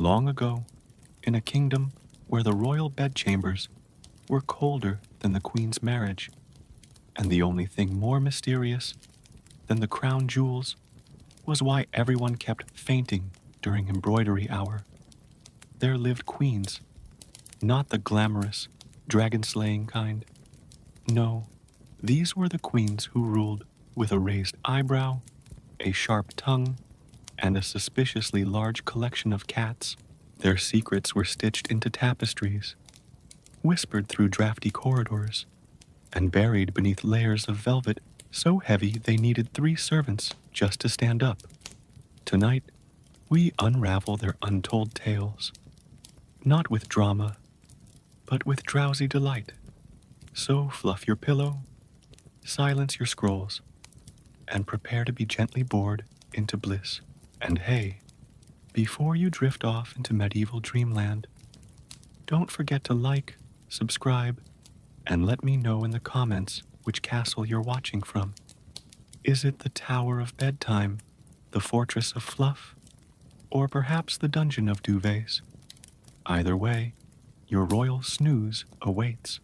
Long ago, in a kingdom where the royal bedchambers were colder than the queen's marriage, and the only thing more mysterious than the crown jewels was why everyone kept fainting during embroidery hour, there lived queens, not the glamorous, dragon-slaying kind. No, these were the queens who ruled with a raised eyebrow, a sharp tongue, and a suspiciously large collection of cats. Their secrets were stitched into tapestries, whispered through drafty corridors, and buried beneath layers of velvet so heavy they needed 3 servants just to stand up. Tonight, we unravel their untold tales, not with drama, but with drowsy delight. So fluff your pillow, silence your scrolls, and prepare to be gently bored into bliss. And hey, before you drift off into medieval dreamland, don't forget to like, subscribe, and let me know in the comments which castle you're watching from. Is it the Tower of Bedtime, the Fortress of Fluff, or perhaps the Dungeon of Duvets? Either way, your royal snooze awaits.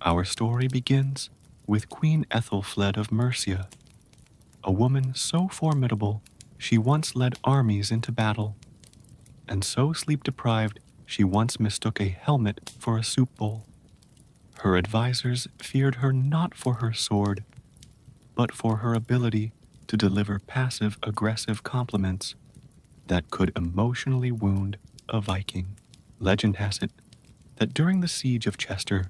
Our story begins with Queen Ethelfled of Mercia, a woman so formidable she once led armies into battle, and so sleep-deprived she once mistook a helmet for a soup bowl. Her advisors feared her not for her sword, but for her ability to deliver passive-aggressive compliments that could emotionally wound a Viking. Legend has it that during the siege of Chester,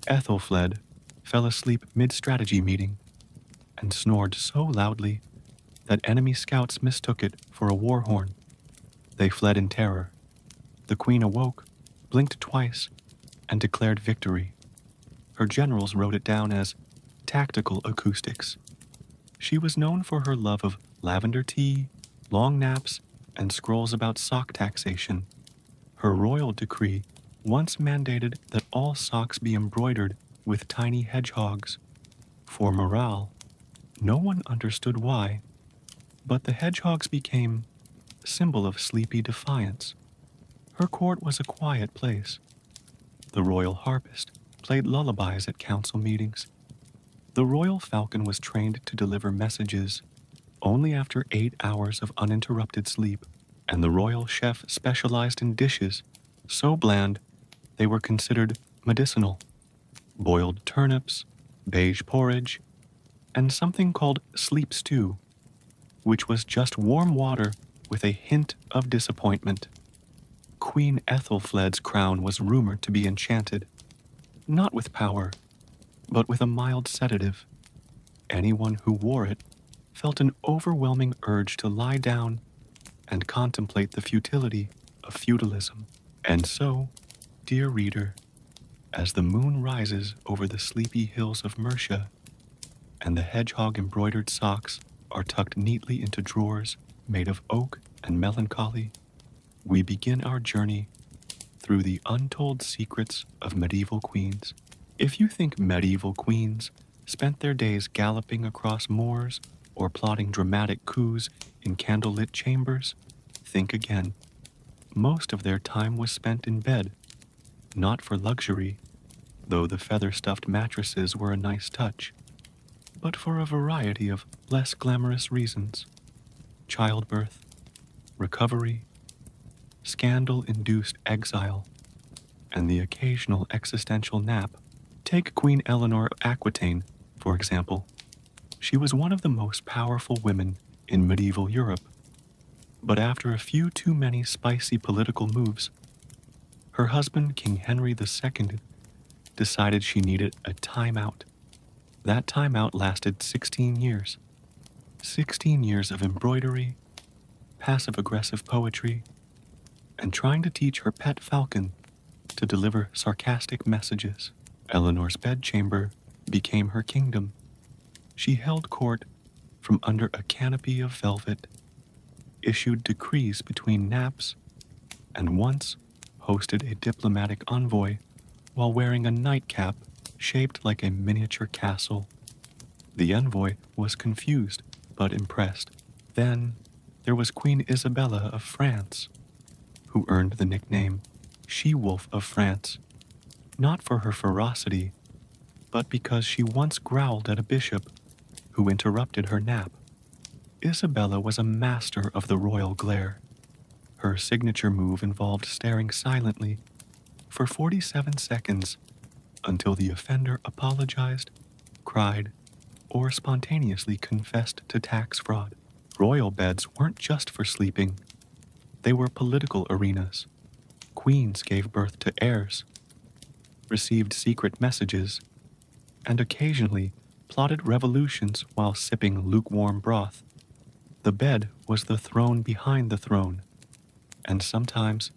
Ethelfled fell asleep mid-strategy meeting and snored so loudly that enemy scouts mistook it for a war horn. They fled in terror. The queen awoke, blinked twice, and declared victory. Her generals wrote it down as tactical acoustics. She was known for her love of lavender tea, long naps, and scrolls about sock taxation. Her royal decree once mandated that all socks be embroidered with tiny hedgehogs. For morale, no one understood why, but the hedgehogs became a symbol of sleepy defiance. Her court was a quiet place. The royal harpist played lullabies at council meetings. The royal falcon was trained to deliver messages only after 8 hours of uninterrupted sleep, and the royal chef specialized in dishes so bland they were considered medicinal. Boiled turnips, beige porridge, and something called sleep stew, which was just warm water with a hint of disappointment. Queen Ethelfled's crown was rumored to be enchanted, not with power, but with a mild sedative. Anyone who wore it felt an overwhelming urge to lie down and contemplate the futility of feudalism. And so, dear reader, as the moon rises over the sleepy hills of Mercia, and the hedgehog-embroidered socks are tucked neatly into drawers made of oak and melancholy, we begin our journey through the untold secrets of medieval queens. If you think medieval queens spent their days galloping across moors or plotting dramatic coups in candlelit chambers, think again. Most of their time was spent in bed, not for luxury, though the feather-stuffed mattresses were a nice touch, but for a variety of less glamorous reasons: childbirth, recovery, scandal-induced exile, and the occasional existential nap. Take Queen Eleanor of Aquitaine, for example. She was one of the most powerful women in medieval Europe, but after a few too many spicy political moves, her husband, King Henry II, decided she needed a timeout. That timeout lasted 16 years. 16 years of embroidery, passive-aggressive poetry, and trying to teach her pet falcon to deliver sarcastic messages. Eleanor's bedchamber became her kingdom. She held court from under a canopy of velvet, issued decrees between naps, and once hosted a diplomatic envoy while wearing a nightcap shaped like a miniature castle. The envoy was confused but impressed. Then there was Queen Isabella of France, who earned the nickname She-Wolf of France, not for her ferocity, but because she once growled at a bishop who interrupted her nap. Isabella was a master of the royal glare. Her signature move involved staring silently for 47 seconds until the offender apologized, cried, or spontaneously confessed to tax fraud. Royal beds weren't just for sleeping, they were political arenas. Queens gave birth to heirs, received secret messages, and occasionally plotted revolutions while sipping lukewarm broth. The bed was the throne behind the throne, and sometimes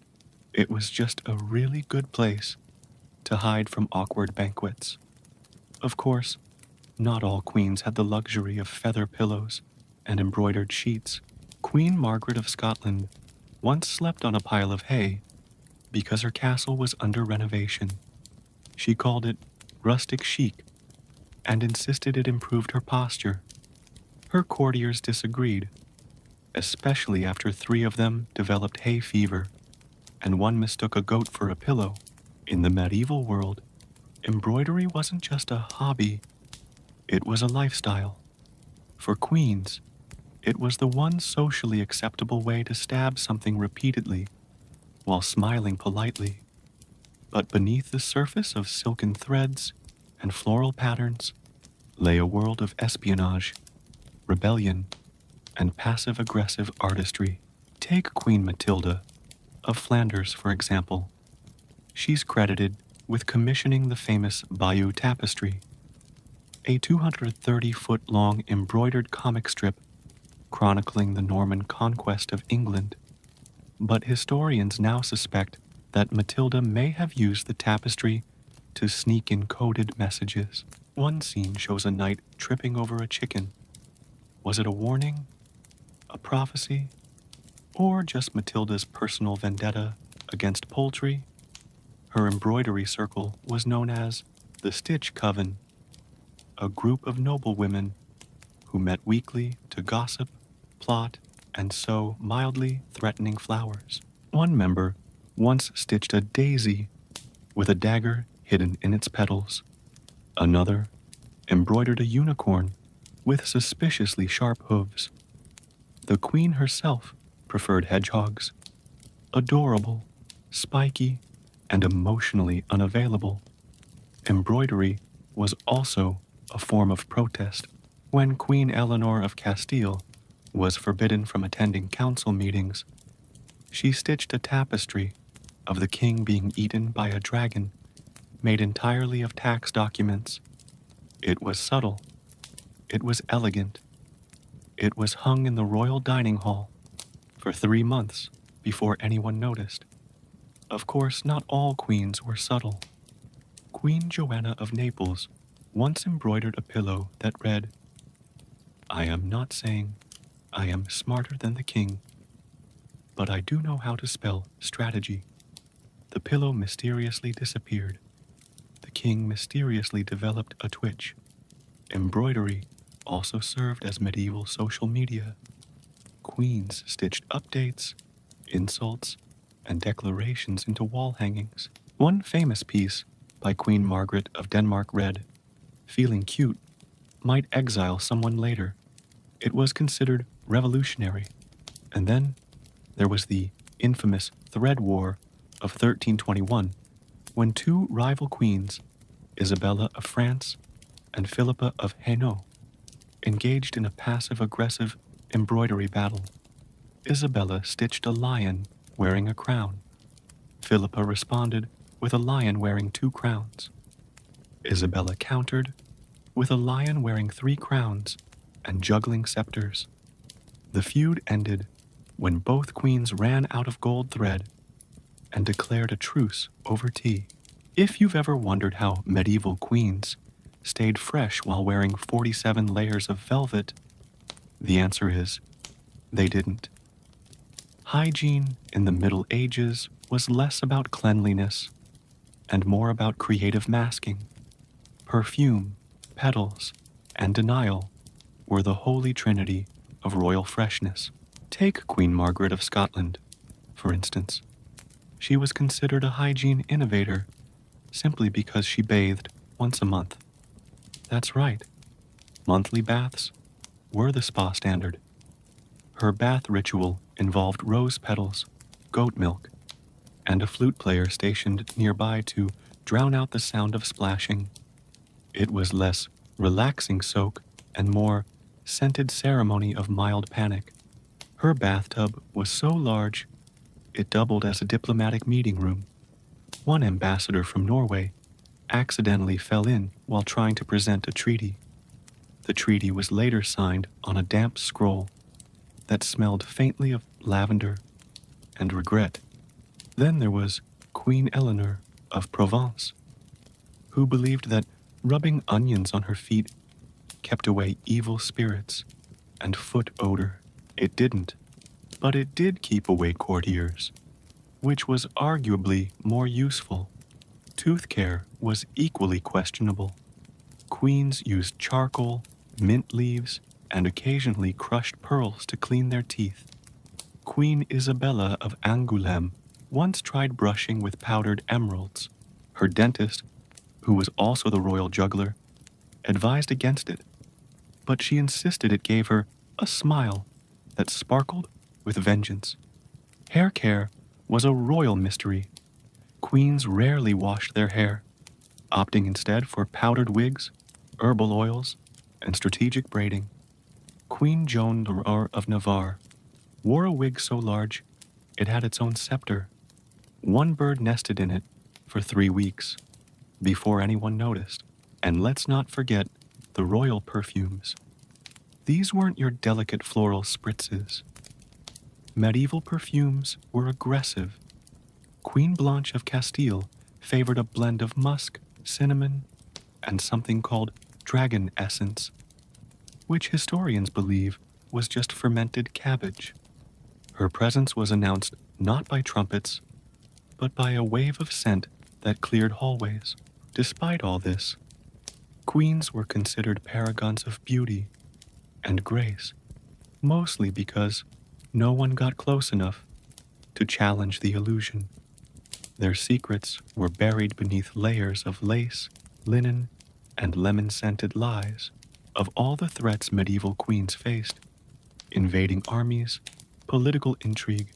it was just a really good place to hide from awkward banquets. Of course, not all queens had the luxury of feather pillows and embroidered sheets. Queen Margaret of Scotland once slept on a pile of hay because her castle was under renovation. She called it rustic chic and insisted it improved her posture. Her courtiers disagreed, especially after 3 of them developed hay fever and one mistook a goat for a pillow. In the medieval world, embroidery wasn't just a hobby, it was a lifestyle. For queens, it was the one socially acceptable way to stab something repeatedly while smiling politely. But beneath the surface of silken threads and floral patterns lay a world of espionage, rebellion, and passive-aggressive artistry. Take Queen Matilda of Flanders, for example. She's credited with commissioning the famous Bayeux Tapestry, a 230-foot-long embroidered comic strip chronicling the Norman conquest of England. But historians now suspect that Matilda may have used the tapestry to sneak in coded messages. One scene shows a knight tripping over a chicken. Was it a warning, a prophecy, or just Matilda's personal vendetta against poultry? Her embroidery circle was known as the Stitch Coven, a group of noblewomen who met weekly to gossip, plot, and sew mildly threatening flowers. One member once stitched a daisy with a dagger hidden in its petals. Another embroidered a unicorn with suspiciously sharp hooves. The queen herself preferred hedgehogs, adorable, spiky, and emotionally unavailable. Embroidery was also a form of protest. When Queen Eleanor of Castile was forbidden from attending council meetings, she stitched a tapestry of the king being eaten by a dragon made entirely of tax documents. It was subtle. It was elegant. It was hung in the royal dining hall for 3 months before anyone noticed. Of course, not all queens were subtle. Queen Joanna of Naples once embroidered a pillow that read, "I am not saying I am smarter than the king, but I do know how to spell strategy." The pillow mysteriously disappeared. The king mysteriously developed a twitch. Embroidery also served as medieval social media. Queens stitched updates, insults, and declarations into wall hangings. One famous piece by Queen Margaret of Denmark read, "Feeling cute might exile someone later." It was considered revolutionary. And then there was the infamous Thread War of 1321, when 2 rival queens, Isabella of France and Philippa of Hainaut, engaged in a passive-aggressive embroidery battle. Isabella stitched a lion wearing a crown. Philippa responded with a lion wearing 2 crowns. Isabella countered with a lion wearing 3 crowns and juggling scepters. The feud ended when both queens ran out of gold thread and declared a truce over tea. If you've ever wondered how medieval queens stayed fresh while wearing 47 layers of velvet, the answer is they didn't. Hygiene in the Middle Ages was less about cleanliness and more about creative masking. Perfume, petals, and denial were the holy trinity of royal freshness. Take Queen Margaret of Scotland, for instance. She was considered a hygiene innovator simply because she bathed once a month. That's right, monthly baths were the spa standard. Her bath ritual involved rose petals, goat milk, and a flute player stationed nearby to drown out the sound of splashing. It was less relaxing soak and more scented ceremony of mild panic. Her bathtub was so large it doubled as a diplomatic meeting room. One ambassador from Norway accidentally fell in while trying to present a treaty. The treaty was later signed on a damp scroll that smelled faintly of lavender and regret. Then there was Queen Eleanor of Provence, who believed that rubbing onions on her feet kept away evil spirits and foot odor. It didn't, but it did keep away courtiers, which was arguably more useful. Tooth care was equally questionable. Queens used charcoal, mint leaves, and occasionally crushed pearls to clean their teeth. Queen Isabella of Angoulême once tried brushing with powdered emeralds. Her dentist, who was also the royal juggler, advised against it, but she insisted it gave her a smile that sparkled with vengeance. Hair care was a royal mystery. Queens rarely washed their hair, opting instead for powdered wigs, herbal oils, and strategic braiding. Queen Joan d'Arc of Navarre wore a wig so large it had its own scepter. One bird nested in it for 3 weeks before anyone noticed. And let's not forget the royal perfumes. These weren't your delicate floral spritzes. Medieval perfumes were aggressive. Queen Blanche of Castile favored a blend of musk, cinnamon, and something called dragon essence, which historians believe was just fermented cabbage. Her presence was announced not by trumpets, but by a wave of scent that cleared hallways. Despite all this, queens were considered paragons of beauty and grace, mostly because no one got close enough to challenge the illusion. Their secrets were buried beneath layers of lace, linen, and lemon-scented lies. Of all the threats medieval queens faced, invading armies, political intrigue,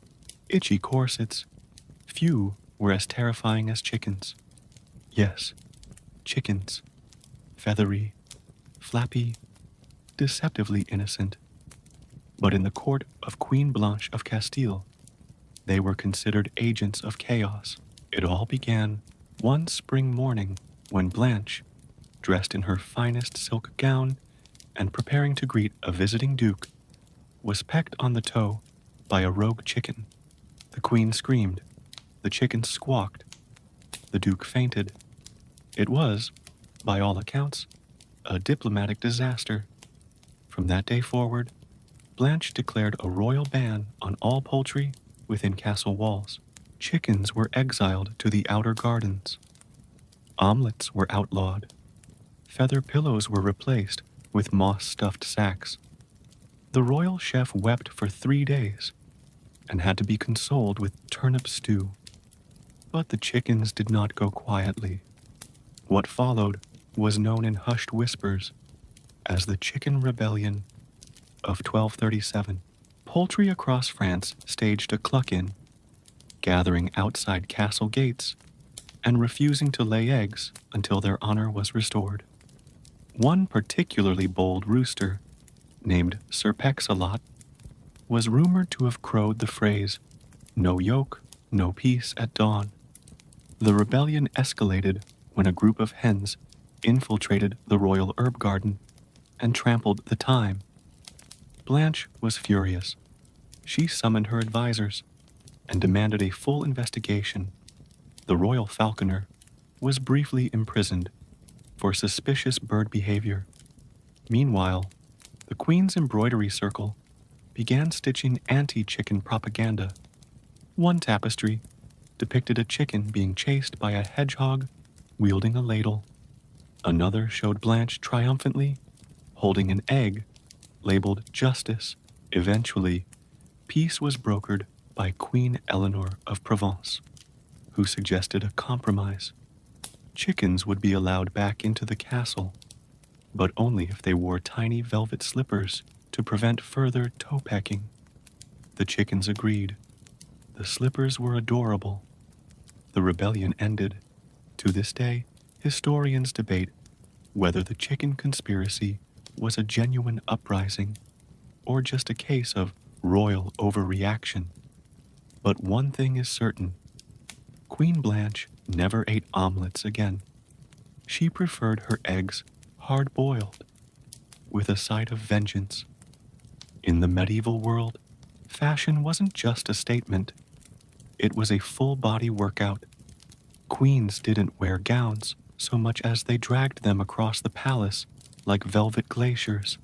itchy corsets, few were as terrifying as chickens. Yes, chickens. Feathery, flappy, deceptively innocent. But in the court of Queen Blanche of Castile, they were considered agents of chaos. It all began one spring morning when Blanche, dressed in her finest silk gown and preparing to greet a visiting duke, was pecked on the toe by a rogue chicken. The queen screamed. The chicken squawked. The duke fainted. It was, by all accounts, a diplomatic disaster. From that day forward, Blanche declared a royal ban on all poultry within castle walls. Chickens were exiled to the outer gardens. Omelets were outlawed. Feather pillows were replaced with moss-stuffed sacks. The royal chef wept for 3 days and had to be consoled with turnip stew. But the chickens did not go quietly. What followed was known in hushed whispers as the Chicken Rebellion of 1237. Poultry across France staged a cluck-in, gathering outside castle gates and refusing to lay eggs until their honor was restored. One particularly bold rooster, named Sir Peck-a-Lot, was rumored to have crowed the phrase, "No yoke, no peace" at dawn. The rebellion escalated when a group of hens infiltrated the royal herb garden and trampled the thyme. Blanche was furious. She summoned her advisors and demanded a full investigation. The royal falconer was briefly imprisoned for suspicious bird behavior. Meanwhile, the Queen's embroidery circle began stitching anti-chicken propaganda. One tapestry depicted a chicken being chased by a hedgehog wielding a ladle. Another showed Blanche triumphantly holding an egg labeled justice. Eventually, peace was brokered by Queen Eleanor of Provence. who suggested a compromise. Chickens would be allowed back into the castle, but only if they wore tiny velvet slippers to prevent further toe-pecking. The chickens agreed. The slippers were adorable. The rebellion ended. To this day, historians debate whether the chicken conspiracy was a genuine uprising or just a case of royal overreaction. But one thing is certain: Queen Blanche never ate omelets again. She preferred her eggs hard-boiled, with a side of vengeance. In the medieval world, fashion wasn't just a statement, it was a full-body workout. Queens didn't wear gowns so much as they dragged them across the palace like velvet glaciers.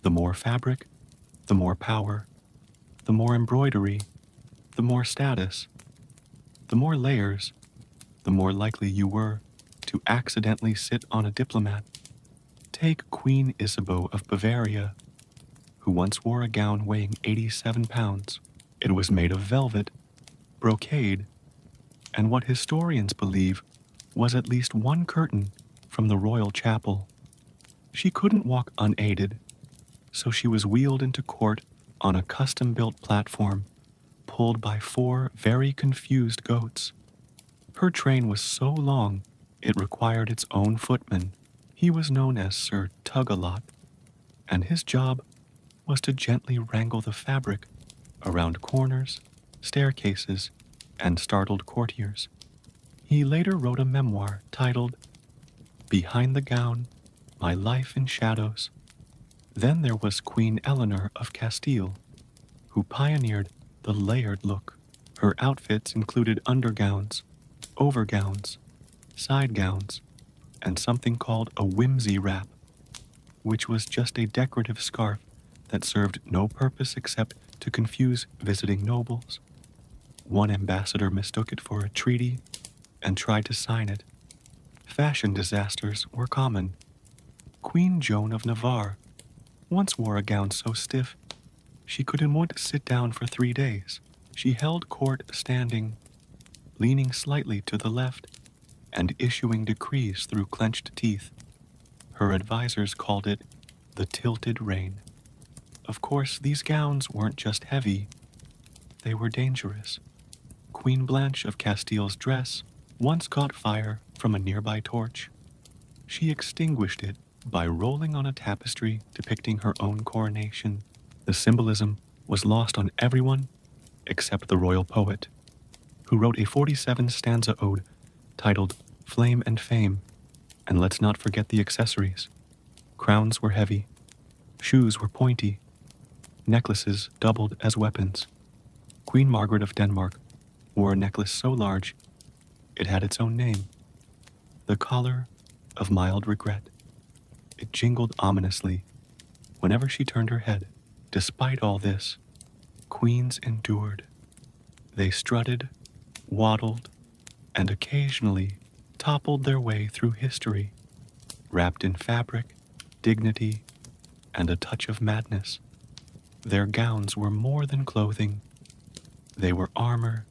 The more fabric, the more power. The more embroidery, the more status. The more layers, the more likely you were to accidentally sit on a diplomat. Take Queen Isabeau of Bavaria, who once wore a gown weighing 87 pounds. It was made of velvet, brocade, and what historians believe was at least one curtain from the royal chapel. She couldn't walk unaided, so she was wheeled into court on a custom-built platform, pulled by 4 very confused goats. Her train was so long, it required its own footman. He was known as Sir Tug-a-Lot, and his job was to gently wrangle the fabric around corners, staircases, and startled courtiers. He later wrote a memoir titled Behind the Gown, My Life in Shadows. Then there was Queen Eleanor of Castile, who pioneered the layered look. Her outfits included undergowns, overgowns, side gowns, and something called a whimsy wrap, which was just a decorative scarf that served no purpose except to confuse visiting nobles. One ambassador mistook it for a treaty and tried to sign it. Fashion disasters were common. Queen Joan of Navarre once wore a gown so stiff she couldn't sit down for 3 days. She held court standing, leaning slightly to the left and issuing decrees through clenched teeth. Her advisors called it the tilted reign. Of course, these gowns weren't just heavy, they were dangerous. Queen Blanche of Castile's dress once caught fire from a nearby torch. She extinguished it by rolling on a tapestry depicting her own coronation. The symbolism was lost on everyone except the royal poet, who wrote a 47-stanza ode titled Flame and Fame. And let's not forget the accessories. Crowns were heavy, shoes were pointy, necklaces doubled as weapons. Queen Margaret of Denmark wore a necklace so large it had its own name, the Collar of Mild Regret. It jingled ominously whenever she turned her head. Despite all this, queens endured. They strutted, waddled, and occasionally toppled their way through history, wrapped in fabric, dignity, and a touch of madness. Their gowns were more than clothing. They were armor,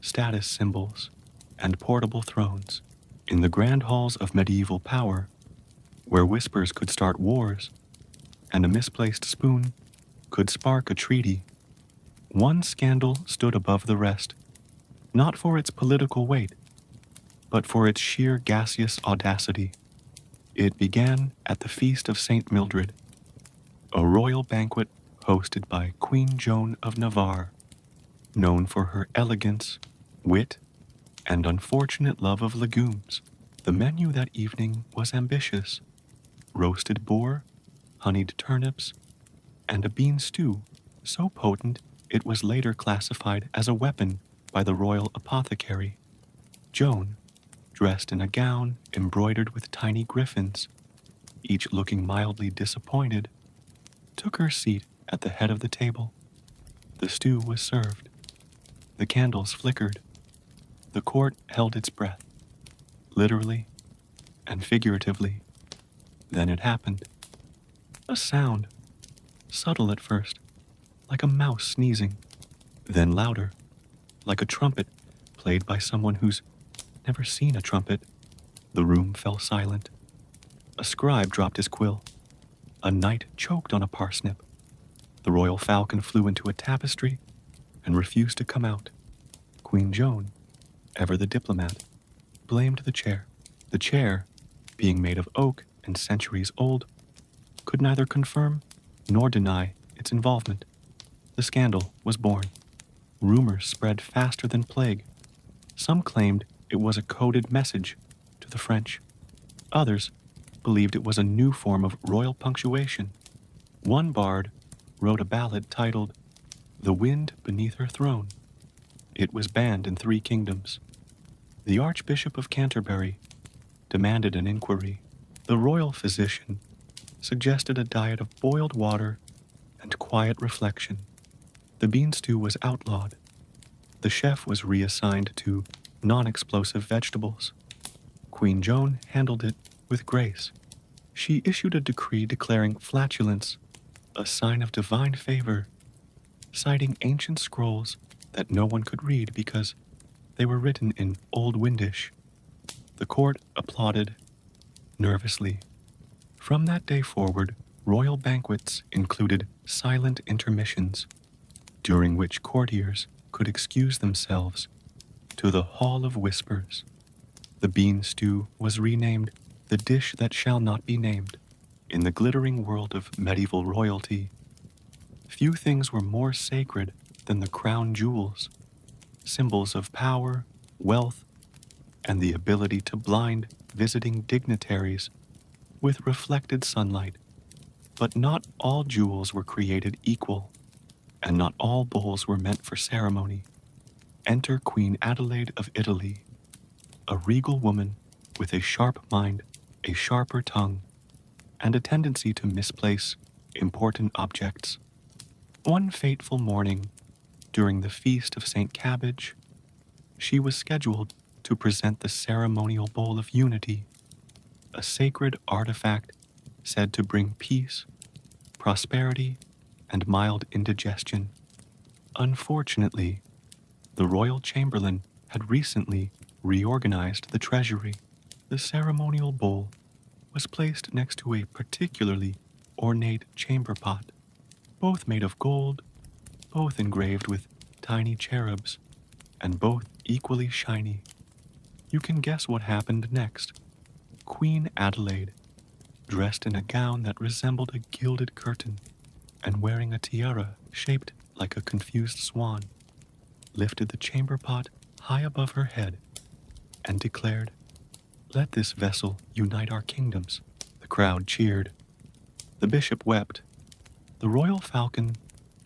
status symbols, and portable thrones. In the grand halls of medieval power, where whispers could start wars, and a misplaced spoon could spark a treaty, one scandal stood above the rest, not for its political weight, but for its sheer gaseous audacity. It began at the Feast of St. Mildred, a royal banquet hosted by Queen Joan of Navarre, known for her elegance, wit, and unfortunate love of legumes. The menu that evening was ambitious: roasted boar, honeyed turnips, and a bean stew so potent it was later classified as a weapon by the royal apothecary. Joan, dressed in a gown embroidered with tiny griffins, each looking mildly disappointed, took her seat at the head of the table. The stew was served. The candles flickered. The court held its breath, literally and figuratively. Then it happened. A sound, subtle at first, like a mouse sneezing, then louder, like a trumpet played by someone who's never seen a trumpet. The room fell silent. A scribe dropped his quill. A knight choked on a parsnip. The royal falcon flew into a tapestry and refused to come out. Queen Joan, ever the diplomat, blamed the chair. The chair, being made of oak and centuries old, could neither confirm nor deny its involvement. The scandal was born. Rumors spread faster than plague. Some claimed it was a coded message to the French. Others believed it was a new form of royal punctuation. One bard wrote a ballad titled "The Wind Beneath Her Throne." It was banned in 3 kingdoms. The Archbishop of Canterbury demanded an inquiry. The royal physician suggested a diet of boiled water and quiet reflection. The bean stew was outlawed. The chef was reassigned to non-explosive vegetables. Queen Joan handled it with grace. She issued a decree declaring flatulence a sign of divine favor, citing ancient scrolls that no one could read because they were written in Old Windish. The court applauded nervously. From that day forward, royal banquets included silent intermissions, during which courtiers could excuse themselves to the Hall of Whispers. The bean stew was renamed the dish that shall not be named. In the glittering world of medieval royalty, few things were more sacred than the crown jewels, symbols of power, wealth, and the ability to blind visiting dignitaries with reflected sunlight. But not all jewels were created equal, and not all bowls were meant for ceremony. Enter Queen Adelaide of Italy, a regal woman with a sharp mind, a sharper tongue, and a tendency to misplace important objects. One fateful morning, during the feast of St. Cabbage, she was scheduled to present the ceremonial bowl of unity, a sacred artifact said to bring peace, prosperity, and mild indigestion. Unfortunately, the royal chamberlain had recently reorganized the treasury. The ceremonial bowl was placed next to a particularly ornate chamber pot, both made of gold, both engraved with tiny cherubs, and both equally shiny. You can guess what happened next. Queen Adelaide, dressed in a gown that resembled a gilded curtain and wearing a tiara shaped like a confused swan, lifted the chamber pot high above her head and declared, "Let this vessel unite our kingdoms." The crowd cheered. The bishop wept. The royal falcon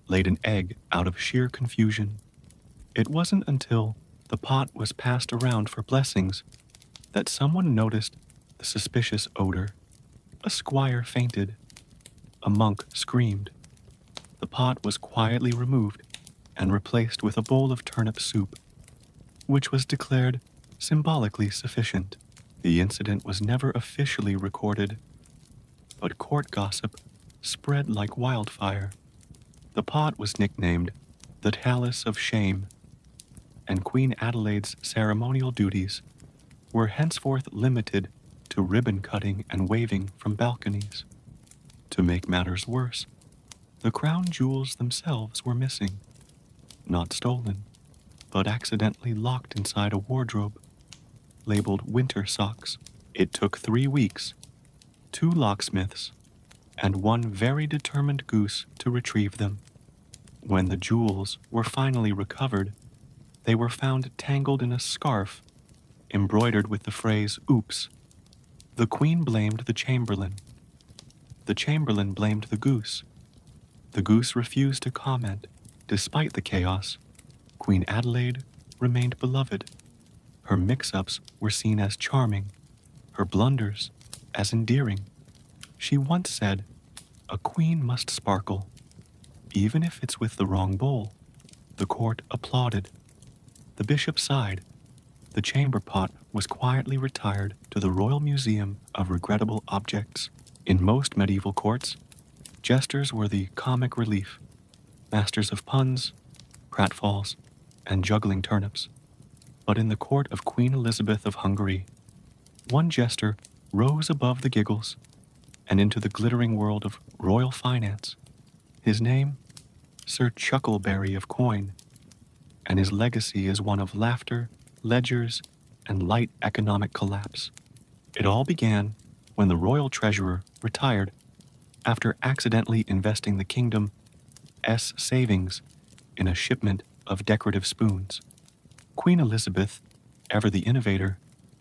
laid an egg out of sheer confusion. It wasn't until the pot was passed around for blessings that someone noticed the suspicious odor. A squire fainted. A monk screamed. The pot was quietly removed and replaced with a bowl of turnip soup, which was declared symbolically sufficient. The incident was never officially recorded, but court gossip spread like wildfire. The pot was nicknamed the Chalice of Shame, and Queen Adelaide's ceremonial duties were henceforth limited to ribbon cutting and waving from balconies. To make matters worse, the crown jewels themselves were missing, not stolen, but accidentally locked inside a wardrobe labeled winter socks. It took 3 weeks, 2 locksmiths, and 1 very determined goose to retrieve them. When the jewels were finally recovered, they were found tangled in a scarf embroidered with the phrase "oops." The queen blamed the chamberlain. The chamberlain blamed the goose. The goose refused to comment. Despite the chaos, Queen Adelaide remained beloved. Her mix-ups were seen as charming, her blunders as endearing. She once said, "A queen must sparkle, even if it's with the wrong bowl." The court applauded. The bishop sighed. The chamber pot was quietly retired to the Royal Museum of Regrettable Objects. In most medieval courts, jesters were the comic relief, masters of puns, pratfalls, and juggling turnips. But in the court of Queen Elizabeth of Hungary, one jester rose above the giggles and into the glittering world of royal finance. His name, Sir Chuckleberry of Coin, and his legacy is one of laughter, ledgers, and light economic collapse. It all began when the royal treasurer retired after accidentally investing the kingdom's savings in a shipment of decorative spoons. Queen Elizabeth, ever the innovator,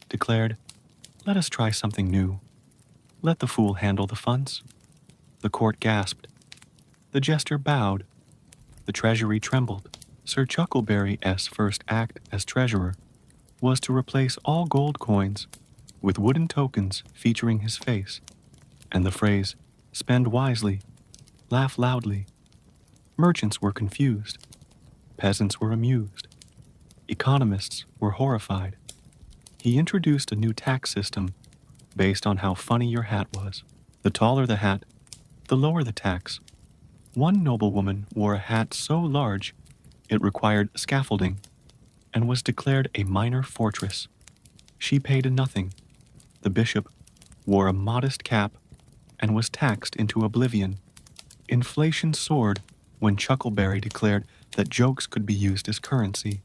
declared, "Let us try something new. Let the fool handle the funds." The court gasped. The jester bowed. The treasury trembled. Sir Chuckleberry's first act as treasurer was to replace all gold coins with wooden tokens featuring his face and the phrase, "Spend wisely, laugh loudly." Merchants were confused. Peasants were amused. Economists were horrified. He introduced a new tax system based on how funny your hat was. The taller the hat, the lower the tax. One noblewoman wore a hat so large it required scaffolding and was declared a minor fortress. She paid nothing. The bishop wore a modest cap and was taxed into oblivion. Inflation soared when Chuckleberry declared that jokes could be used as currency.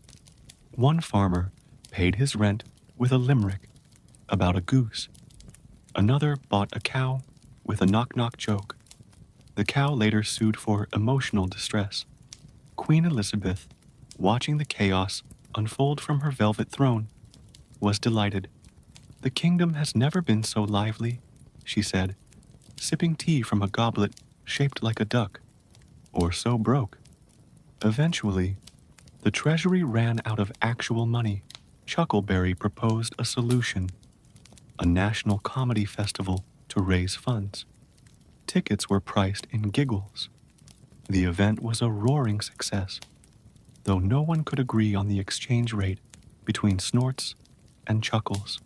One farmer paid his rent with a limerick about a goose. Another bought a cow with a knock-knock joke. The cow later sued for emotional distress. Queen Elizabeth, watching the chaos unfold from her velvet throne, was delighted. "The kingdom has never been so lively," she said, sipping tea from a goblet shaped like a duck, or so broke. Eventually, the treasury ran out of actual money. Chuckleberry proposed a solution: a national comedy festival to raise funds. Tickets were priced in giggles. The event was a roaring success, though no one could agree on the exchange rate between snorts and chuckles.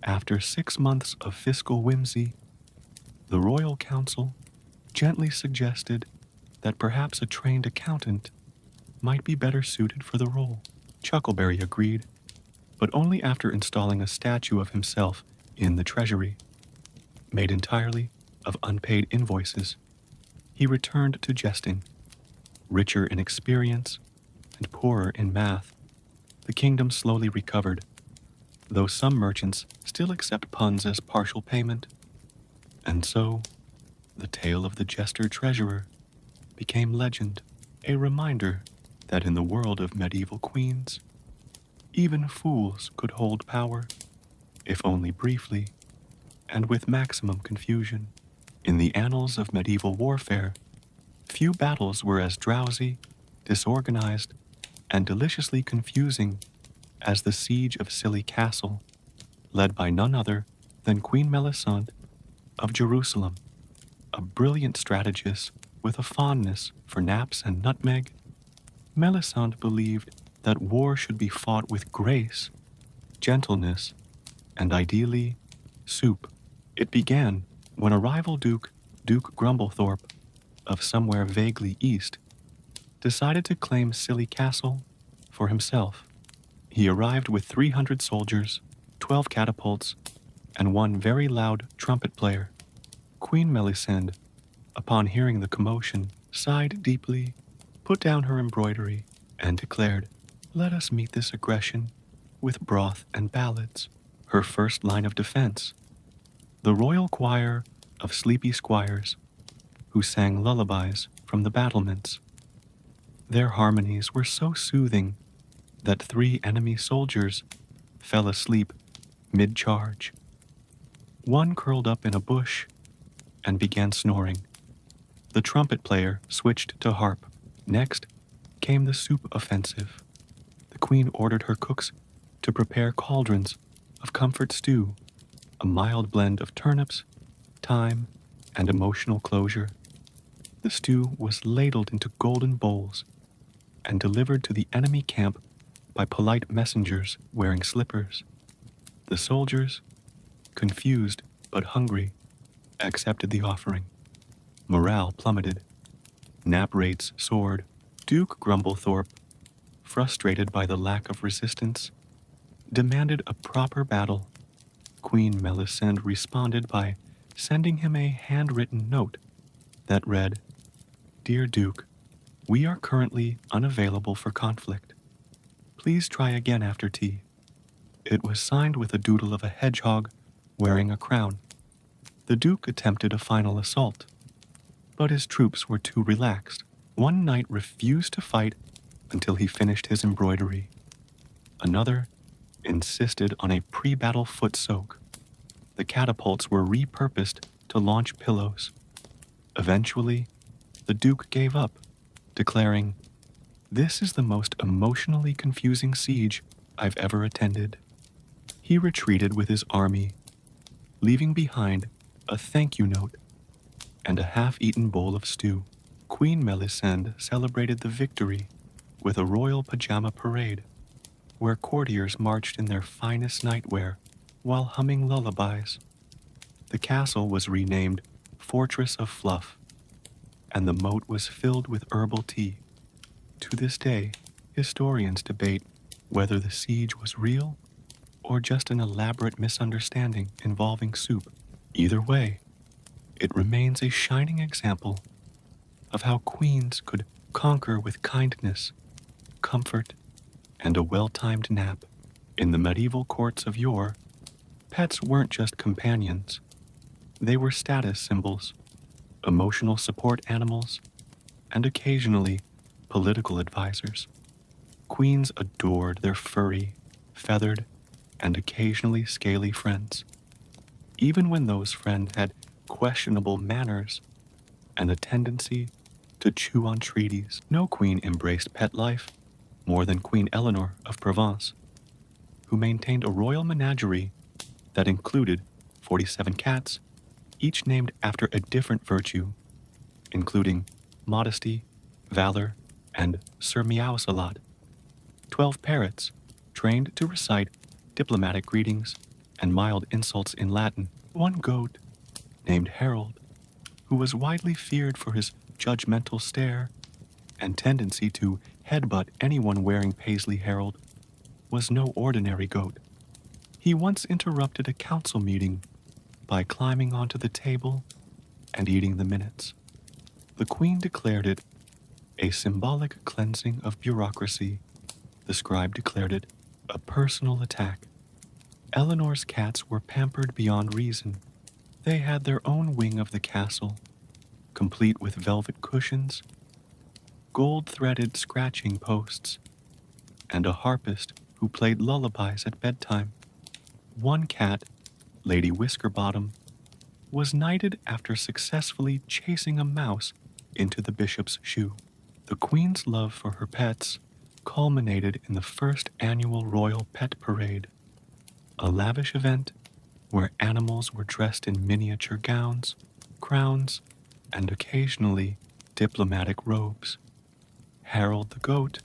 After 6 months of fiscal whimsy, the Royal Council gently suggested that perhaps a trained accountant might be better suited for the role. Chuckleberry agreed, but only after installing a statue of himself in the treasury, made entirely of unpaid invoices. He returned to jesting, richer in experience and poorer in math. The kingdom slowly recovered, though some merchants still accept puns as partial payment. And so, the tale of the jester treasurer became legend, a reminder that in the world of medieval queens, even fools could hold power, if only briefly, and with maximum confusion. In the annals of medieval warfare, few battles were as drowsy, disorganized, and deliciously confusing as the siege of Scilly Castle, led by none other than Queen Melisande of Jerusalem. A brilliant strategist with a fondness for naps and nutmeg, Melisande believed that war should be fought with grace, gentleness, and ideally, soup. It began when a rival duke, Duke Grumblethorpe, of somewhere vaguely east, decided to claim Scilly Castle for himself. He arrived with 300 soldiers, 12 catapults, and one very loud trumpet player. Queen Melisande, upon hearing the commotion, sighed deeply, put down her embroidery, and declared, "Let us meet this aggression with broth and ballads." Her first line of defense, the royal choir of sleepy squires who sang lullabies from the battlements. Their harmonies were so soothing that 3 enemy soldiers fell asleep mid-charge. One curled up in a bush and began snoring. The trumpet player switched to harp. Next came the soup offensive. The queen ordered her cooks to prepare cauldrons of comfort stew, a mild blend of turnips, thyme, and emotional closure. The stew was ladled into golden bowls and delivered to the enemy camp by polite messengers wearing slippers. The soldiers, confused but hungry, accepted the offering. Morale plummeted. Nap rates soared. Duke Grumblethorpe, frustrated by the lack of resistance, demanded a proper battle. Queen Melisande responded by sending him a handwritten note that read, "Dear Duke, we are currently unavailable for conflict. Please try again after tea." It was signed with a doodle of a hedgehog wearing a crown. The Duke attempted a final assault, but his troops were too relaxed. One knight refused to fight until he finished his embroidery. Another insisted on a pre-battle foot soak. The catapults were repurposed to launch pillows. Eventually, the Duke gave up, declaring, "This is the most emotionally confusing siege I've ever attended." He retreated with his army, leaving behind a thank you note and a half-eaten bowl of stew. Queen Melisande celebrated the victory with a royal pajama parade, where courtiers marched in their finest nightwear while humming lullabies. The castle was renamed Fortress of Fluff, and the moat was filled with herbal tea. To this day, historians debate whether the siege was real or just an elaborate misunderstanding involving soup. Either way, it remains a shining example of how queens could conquer with kindness, comfort, and a well-timed nap. In the medieval courts of yore, pets weren't just companions. They were status symbols, emotional support animals, and occasionally political advisors. Queens adored their furry, feathered, and occasionally scaly friends, even when those friends had questionable manners and a tendency to chew on treaties. No queen embraced pet life more than Queen Eleanor of Provence, who maintained a royal menagerie that included 47 cats, each named after a different virtue, including modesty, valor, and Sir Meows-a-Lot. 12 parrots, trained to recite diplomatic greetings and mild insults in Latin. One goat, named Harold, who was widely feared for his judgmental stare and tendency to headbutt anyone wearing Paisley Herald, was no ordinary goat. He once interrupted a council meeting by climbing onto the table and eating the minutes. The Queen declared it a symbolic cleansing of bureaucracy. The scribe declared it a personal attack. Eleanor's cats were pampered beyond reason. They had their own wing of the castle, complete with velvet cushions, gold-threaded scratching posts, and a harpist who played lullabies at bedtime. One cat, Lady Whiskerbottom, was knighted after successfully chasing a mouse into the bishop's shoe. The Queen's love for her pets culminated in the first annual Royal Pet Parade, a lavish event where animals were dressed in miniature gowns, crowns, and occasionally diplomatic robes. Harold the goat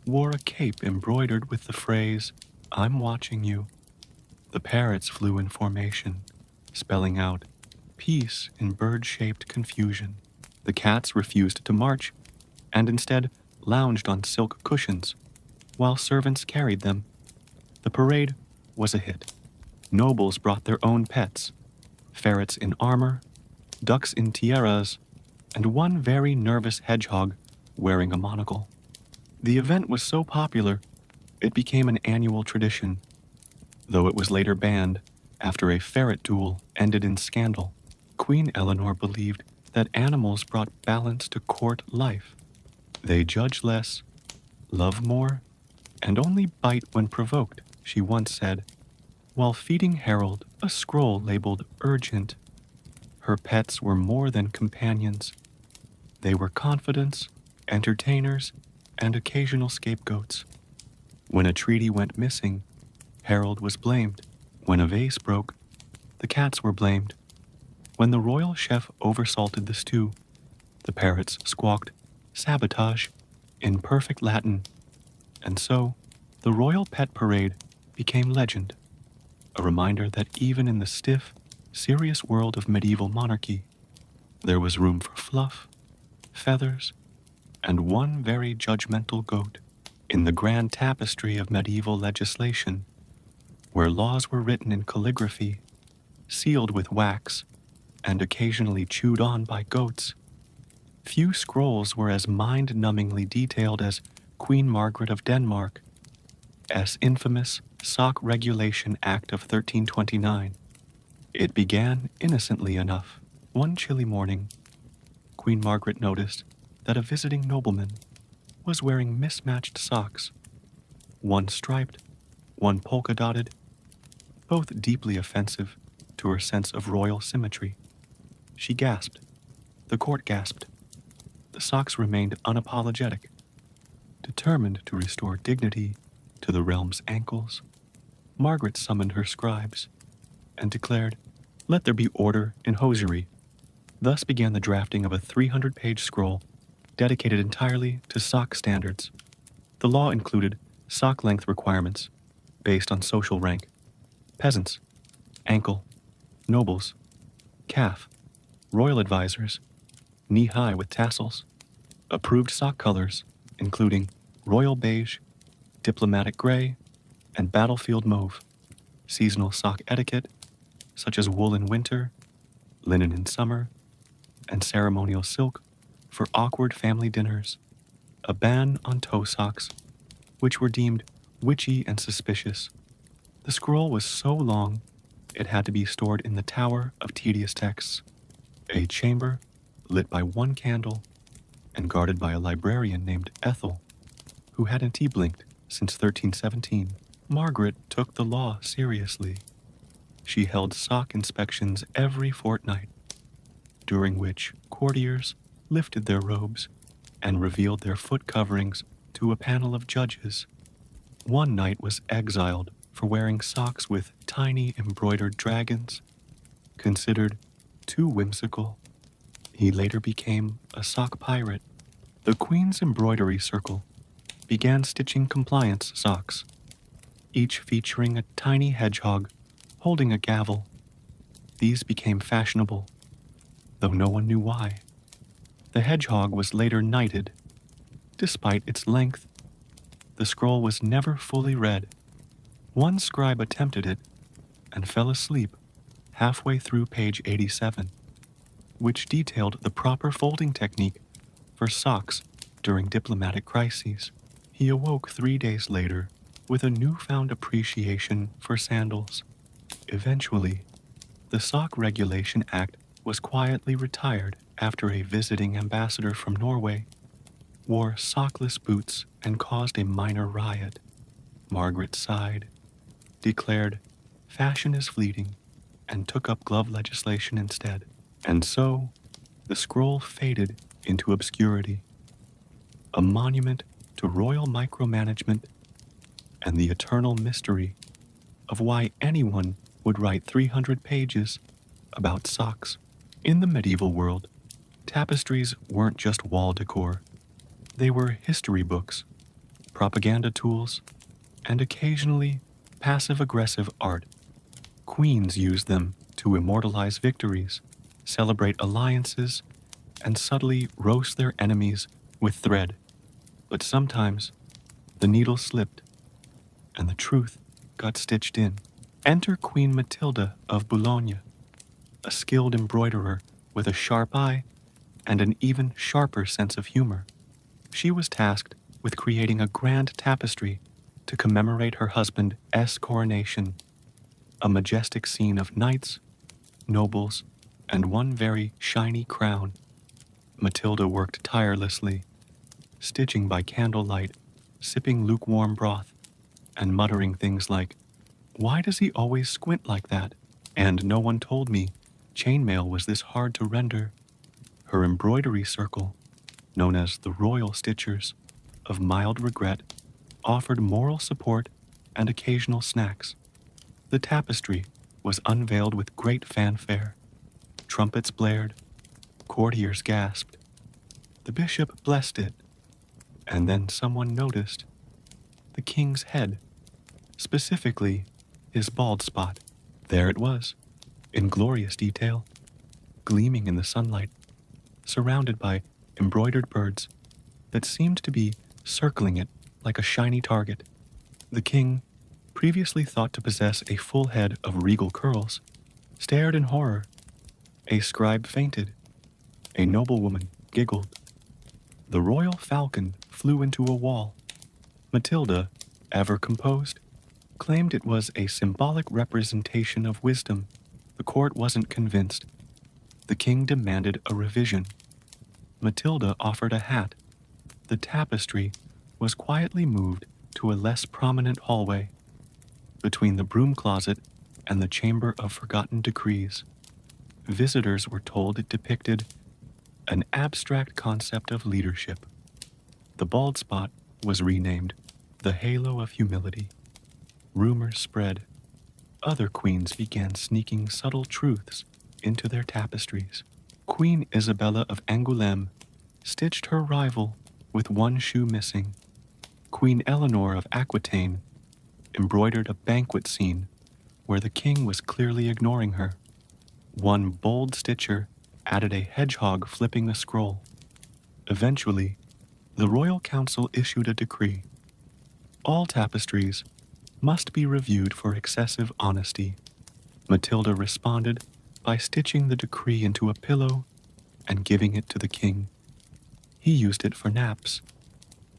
wore a cape embroidered with the phrase, "I'm watching you." The parrots flew in formation, spelling out peace in bird-shaped confusion. The cats refused to march and instead lounged on silk cushions while servants carried them. The parade was a hit. Nobles brought their own pets, ferrets in armor, ducks in tiaras, and one very nervous hedgehog wearing a monocle. The event was so popular, it became an annual tradition, though it was later banned after a ferret duel ended in scandal. Queen Eleanor believed that animals brought balance to court life. They judge less, love more, and only bite when provoked, she once said, while feeding Harold a scroll labeled urgent. Her pets were more than companions. They were confidants, entertainers, and occasional scapegoats. When a treaty went missing, Harold was blamed. When a vase broke, the cats were blamed. When the royal chef oversalted the stew, the parrots squawked "sabotage" in perfect Latin. And so, the Royal Pet Parade became legend, a reminder that even in the stiff, serious world of medieval monarchy, there was room for fluff, feathers, and one very judgmental goat. In the grand tapestry of medieval legislation, where laws were written in calligraphy, sealed with wax, and occasionally chewed on by goats. Few scrolls were as mind-numbingly detailed as Queen Margaret of Denmark's infamous Sock Regulation Act of 1329. It began innocently enough. One chilly morning, Queen Margaret noticed that a visiting nobleman was wearing mismatched socks, one striped, one polka-dotted, both deeply offensive to her sense of royal symmetry. She gasped. The court gasped. The socks remained unapologetic, determined to restore dignity to the realm's ankles. Margaret summoned her scribes and declared, "Let there be order in hosiery." Thus began the drafting of a 300-page scroll dedicated entirely to sock standards. The law included sock length requirements based on social rank: peasants, ankle, nobles, calf, royal advisors, knee-high with tassels, approved sock colors including royal beige, diplomatic gray, and battlefield mauve, seasonal sock etiquette such as wool in winter, linen in summer, and ceremonial silk for awkward family dinners, a ban on toe socks, which were deemed witchy and suspicious. The scroll was so long it had to be stored in the Tower of Tedious Texts, a chamber lit by one candle and guarded by a librarian named Ethel, who hadn't blinked since 1317. Margaret took the law seriously. She held sock inspections every fortnight, during which courtiers lifted their robes and revealed their foot coverings to a panel of judges. One knight was exiled for wearing socks with tiny embroidered dragons, considered too whimsical. He later became a sock pirate. The Queen's Embroidery Circle began stitching compliance socks, each featuring a tiny hedgehog holding a gavel. These became fashionable, though no one knew why. The hedgehog was later knighted. Despite its length, the scroll was never fully read. One scribe attempted it and fell asleep halfway through page 87, which detailed the proper folding technique for socks during diplomatic crises. He awoke 3 days later with a newfound appreciation for sandals. Eventually, the Sock Regulation Act was quietly retired after a visiting ambassador from Norway wore sockless boots and caused a minor riot. Margaret sighed, declared fashion is fleeting, and took up glove legislation instead. And so, the scroll faded into obscurity, a monument to royal micromanagement and the eternal mystery of why anyone would write 300 pages about socks. In the medieval world, tapestries weren't just wall decor. They were history books, propaganda tools, and occasionally passive-aggressive art. Queens used them to immortalize victories, celebrate alliances, and subtly roast their enemies with thread. But sometimes, the needle slipped, and the truth got stitched in. Enter Queen Matilda of Boulogne, a skilled embroiderer with a sharp eye and an even sharper sense of humor. She was tasked with creating a grand tapestry to commemorate her husband's coronation, a majestic scene of knights, nobles, and one very shiny crown. Matilda worked tirelessly, stitching by candlelight, sipping lukewarm broth, and muttering things like, "Why does he always squint like that?" And "No one told me chainmail was this hard to render." Her embroidery circle, known as the Royal Stitchers of Mild Regret, offered moral support and occasional snacks. The tapestry was unveiled with great fanfare. Trumpets blared, courtiers gasped. The bishop blessed it, and then someone noticed the king's head, specifically his bald spot. There it was, in glorious detail, gleaming in the sunlight, surrounded by embroidered birds that seemed to be circling it like a shiny target. The king previously thought to possess a full head of regal curls, stared in horror. A scribe fainted. A noblewoman giggled. The royal falcon flew into a wall. Matilda, ever composed, claimed it was a symbolic representation of wisdom. The court wasn't convinced. The king demanded a revision. Matilda offered a hat. The tapestry was quietly moved to a less prominent hallway, between the broom closet and the chamber of forgotten decrees. Visitors were told it depicted an abstract concept of leadership. The bald spot was renamed the Halo of Humility. Rumors spread. Other queens began sneaking subtle truths into their tapestries. Queen Isabella of Angoulême stitched her rival with one shoe missing. Queen Eleanor of Aquitaine embroidered a banquet scene where the king was clearly ignoring her. One bold stitcher added a hedgehog flipping a scroll. Eventually, the royal council issued a decree. All tapestries must be reviewed for excessive honesty. Matilda responded by stitching the decree into a pillow and giving it to the king. He used it for naps.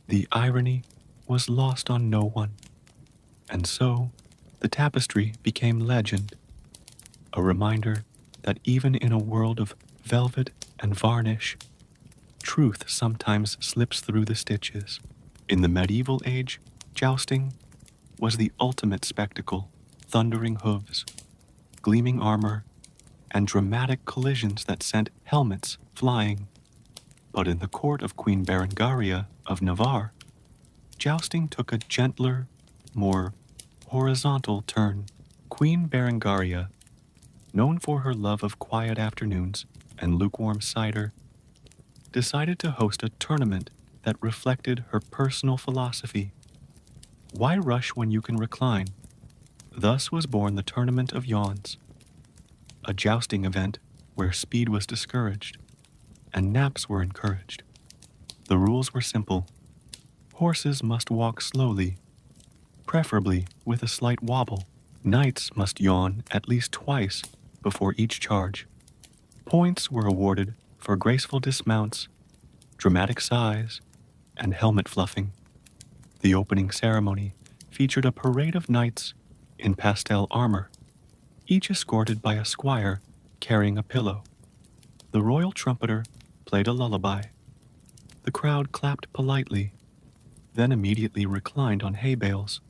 The irony was lost on no one. And so, the tapestry became legend, a reminder that even in a world of velvet and varnish, truth sometimes slips through the stitches. In the medieval age, jousting was the ultimate spectacle. Thundering hooves, gleaming armor, and dramatic collisions that sent helmets flying. But in the court of Queen Berengaria of Navarre, jousting took a gentler, more horizontal turn. Queen Berengaria, known for her love of quiet afternoons and lukewarm cider, decided to host a tournament that reflected her personal philosophy. Why rush when you can recline? Thus was born the Tournament of Yawns, a jousting event where speed was discouraged and naps were encouraged. The rules were simple. Horses must walk slowly, preferably with a slight wobble. Knights must yawn at least twice before each charge. Points were awarded for graceful dismounts, dramatic sighs, and helmet fluffing. The opening ceremony featured a parade of knights in pastel armor, each escorted by a squire carrying a pillow. The royal trumpeter played a lullaby. The crowd clapped politely, then immediately reclined on hay bales,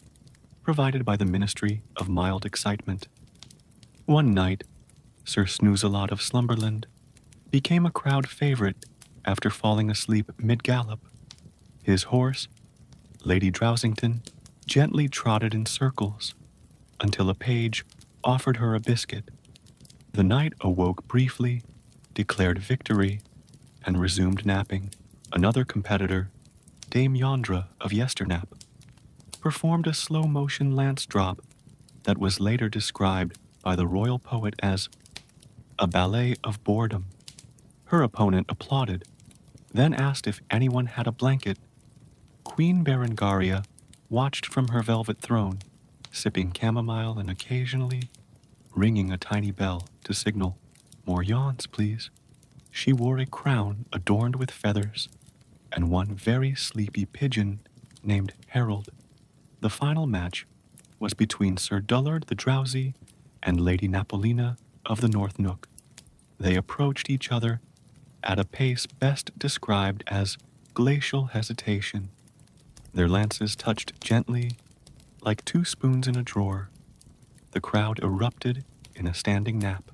provided by the Ministry of Mild Excitement. One night, Sir Snooze-a-lot of Slumberland became a crowd favorite after falling asleep mid-gallop. His horse, Lady Drowsington, gently trotted in circles until a page offered her a biscuit. The knight awoke briefly, declared victory, and resumed napping. Another competitor, Dame Yondra of Yesternap, performed a slow-motion lance drop that was later described by the royal poet as a ballet of boredom. Her opponent applauded, then asked if anyone had a blanket. Queen Berengaria watched from her velvet throne, sipping chamomile and occasionally ringing a tiny bell to signal, "More yawns, please." She wore a crown adorned with feathers and one very sleepy pigeon named Harold. The final match was between Sir Dullard the Drowsy and Lady Napolina of the North Nook. They approached each other at a pace best described as glacial hesitation. Their lances touched gently, like two spoons in a drawer. The crowd erupted in a standing nap.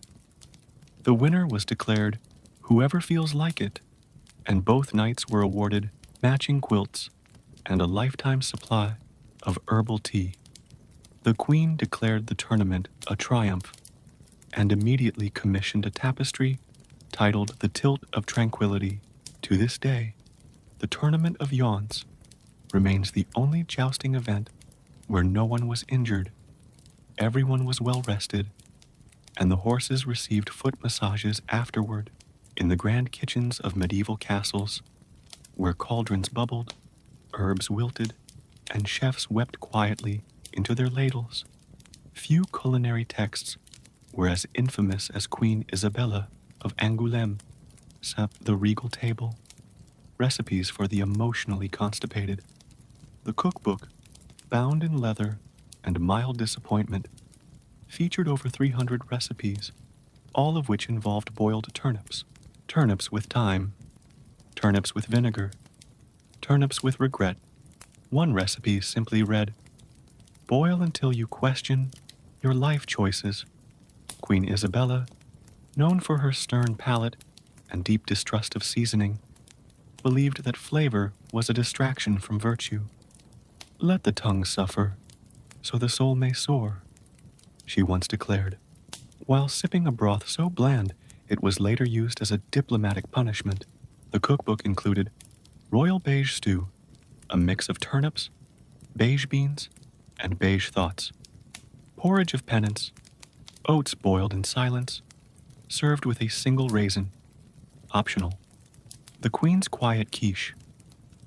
The winner was declared whoever feels like it, and both knights were awarded matching quilts and a lifetime supply of herbal tea. The queen declared the tournament a triumph and immediately commissioned a tapestry titled The Tilt of Tranquility. To this day, the Tournament of Yawns remains the only jousting event where no one was injured, everyone was well rested, and the horses received foot massages afterward. In the grand kitchens of medieval castles, where cauldrons bubbled, herbs wilted, and chefs wept quietly, into their ladles. Few culinary texts were as infamous as Queen Isabella of Angoulême set the regal table, recipes for the emotionally constipated. The cookbook, bound in leather and mild disappointment, featured over 300 recipes, all of which involved boiled turnips, turnips with thyme, turnips with vinegar, turnips with regret. One recipe simply read, "Boil until you question your life choices." Queen Isabella, known for her stern palate and deep distrust of seasoning, believed that flavor was a distraction from virtue. "Let the tongue suffer, so the soul may soar," she once declared, while sipping a broth so bland it was later used as a diplomatic punishment. The cookbook included royal beige stew, a mix of turnips, beige beans, and beige thoughts, porridge of penance, oats boiled in silence, served with a single raisin, optional. The Queen's quiet quiche,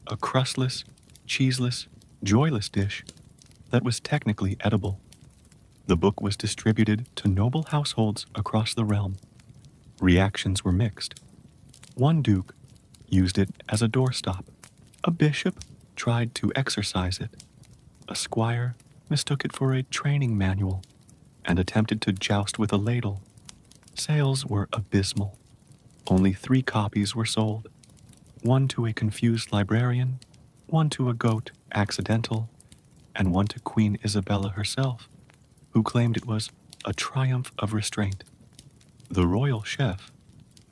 a crustless, cheeseless, joyless dish that was technically edible. The book was distributed to noble households across the realm. Reactions were mixed. One duke used it as a doorstop. A bishop tried to exorcise it. A squire mistook it for a training manual and attempted to joust with a ladle. Sales were abysmal. Only 3 copies were sold, one to a confused librarian, one to a goat accidental, and one to Queen Isabella herself, who claimed it was a triumph of restraint. The royal chef,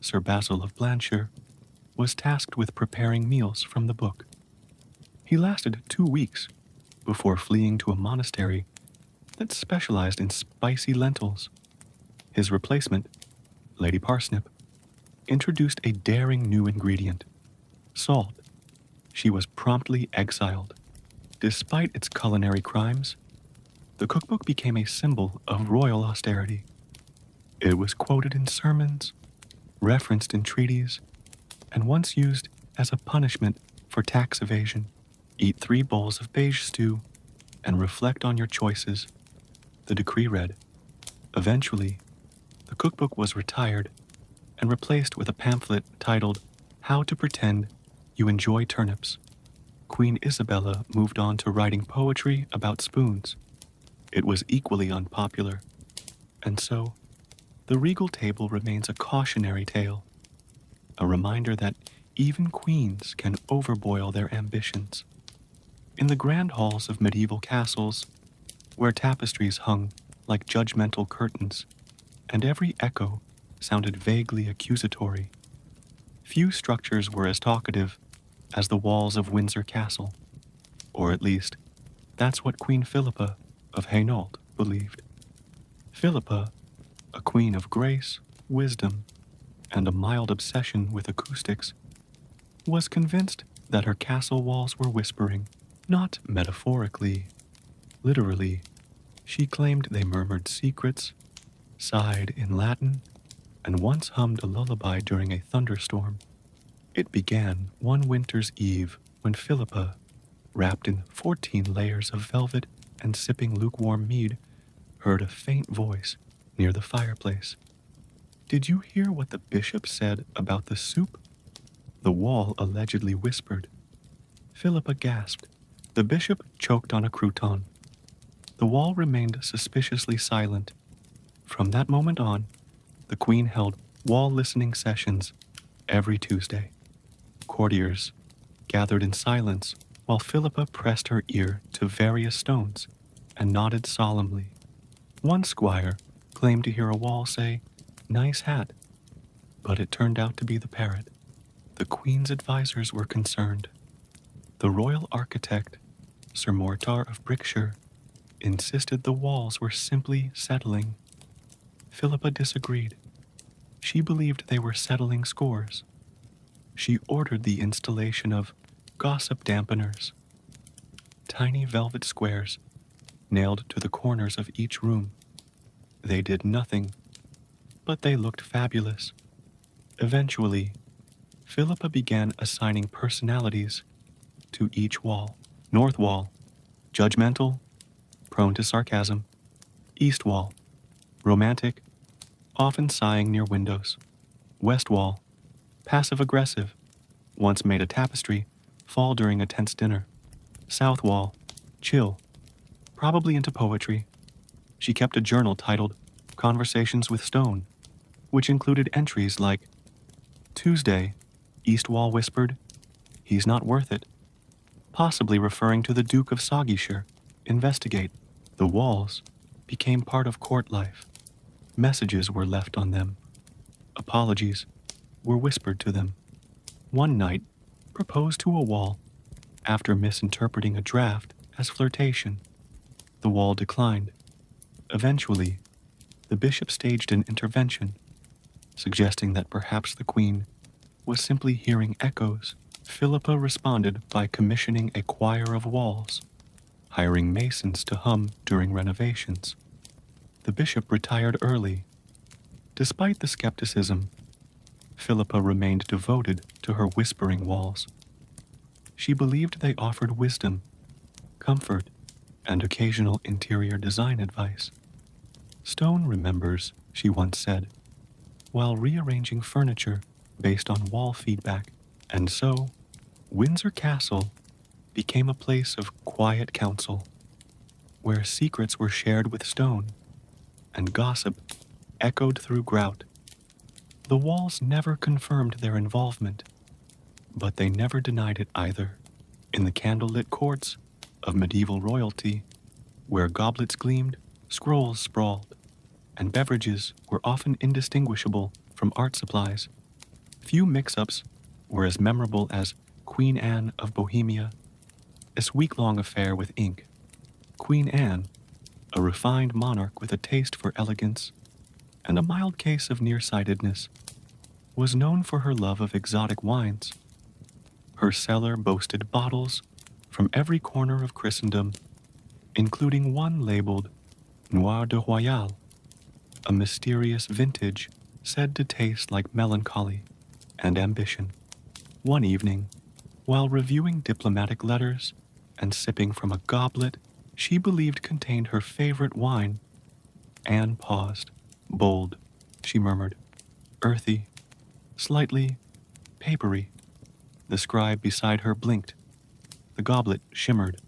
Sir Basil of Blantyre, was tasked with preparing meals from the book. He lasted 2 weeks before fleeing to a monastery that specialized in spicy lentils. His replacement, Lady Parsnip, introduced a daring new ingredient, salt. She was promptly exiled. Despite its culinary crimes, the cookbook became a symbol of royal austerity. It was quoted in sermons, referenced in treaties, and once used as a punishment for tax evasion. Eat 3 bowls of beige stew and reflect on your choices, the decree read. Eventually, the cookbook was retired and replaced with a pamphlet titled How to Pretend You Enjoy Turnips. Queen Isabella moved on to writing poetry about spoons. It was equally unpopular, and so the regal table remains a cautionary tale, a reminder that even queens can overboil their ambitions. In the grand halls of medieval castles, where tapestries hung like judgmental curtains, and every echo sounded vaguely accusatory, few structures were as talkative as the walls of Windsor Castle, or at least, that's what Queen Philippa of Hainault believed. Philippa, a queen of grace, wisdom, and a mild obsession with acoustics, was convinced that her castle walls were whispering, not metaphorically, literally. She claimed they murmured secrets, sighed in Latin, and once hummed a lullaby during a thunderstorm. It began one winter's eve when Philippa, wrapped in 14 layers of velvet and sipping lukewarm mead, heard a faint voice near the fireplace. "Did you hear what the bishop said about the soup?" the wall allegedly whispered. Philippa gasped. The bishop choked on a crouton. The wall remained suspiciously silent. From that moment on, the queen held wall listening sessions every Tuesday. Courtiers gathered in silence while Philippa pressed her ear to various stones and nodded solemnly. One squire claimed to hear a wall say, "Nice hat," but it turned out to be the parrot. The queen's advisors were concerned. The royal architect, Sir Mortar of Brickshire, insisted the walls were simply settling. Philippa disagreed. She believed they were settling scores. She ordered the installation of gossip dampeners, tiny velvet squares nailed to the corners of each room. They did nothing, but they looked fabulous. Eventually, Philippa began assigning personalities to each wall. North wall, judgmental, prone to sarcasm. East wall, romantic, often sighing near windows. West wall, passive-aggressive, once made a tapestry fall during a tense dinner. South wall, chill, probably into poetry. She kept a journal titled Conversations with Stone, which included entries like, Tuesday, East wall whispered, he's not worth it, possibly referring to the Duke of Soggyshire. Investigate. The walls became part of court life. Messages were left on them. Apologies were whispered to them. One knight proposed to a wall after misinterpreting a draft as flirtation. The wall declined. Eventually, the bishop staged an intervention, suggesting that perhaps the queen was simply hearing echoes. Philippa responded by commissioning a choir of walls, hiring masons to hum during renovations. The bishop retired early. Despite the skepticism, Philippa remained devoted to her whispering walls. She believed they offered wisdom, comfort, and occasional interior design advice. Stone remembers, she once said, while rearranging furniture based on wall feedback, and so Windsor Castle became a place of quiet counsel, where secrets were shared with Stone, and gossip echoed through grout. The walls never confirmed their involvement, but they never denied it either. In the candlelit courts of medieval royalty, where goblets gleamed, scrolls sprawled, and beverages were often indistinguishable from art supplies, few mix-ups were as memorable as Queen Anne of Bohemia, this week-long affair with ink. Queen Anne, a refined monarch with a taste for elegance and a mild case of nearsightedness, was known for her love of exotic wines. Her cellar boasted bottles from every corner of Christendom, including one labeled Noir de Royal, a mysterious vintage said to taste like melancholy and ambition. One evening, while reviewing diplomatic letters and sipping from a goblet she believed contained her favorite wine, Anne paused. Bold, she murmured. Earthy, slightly papery. The scribe beside her blinked. The goblet shimmered.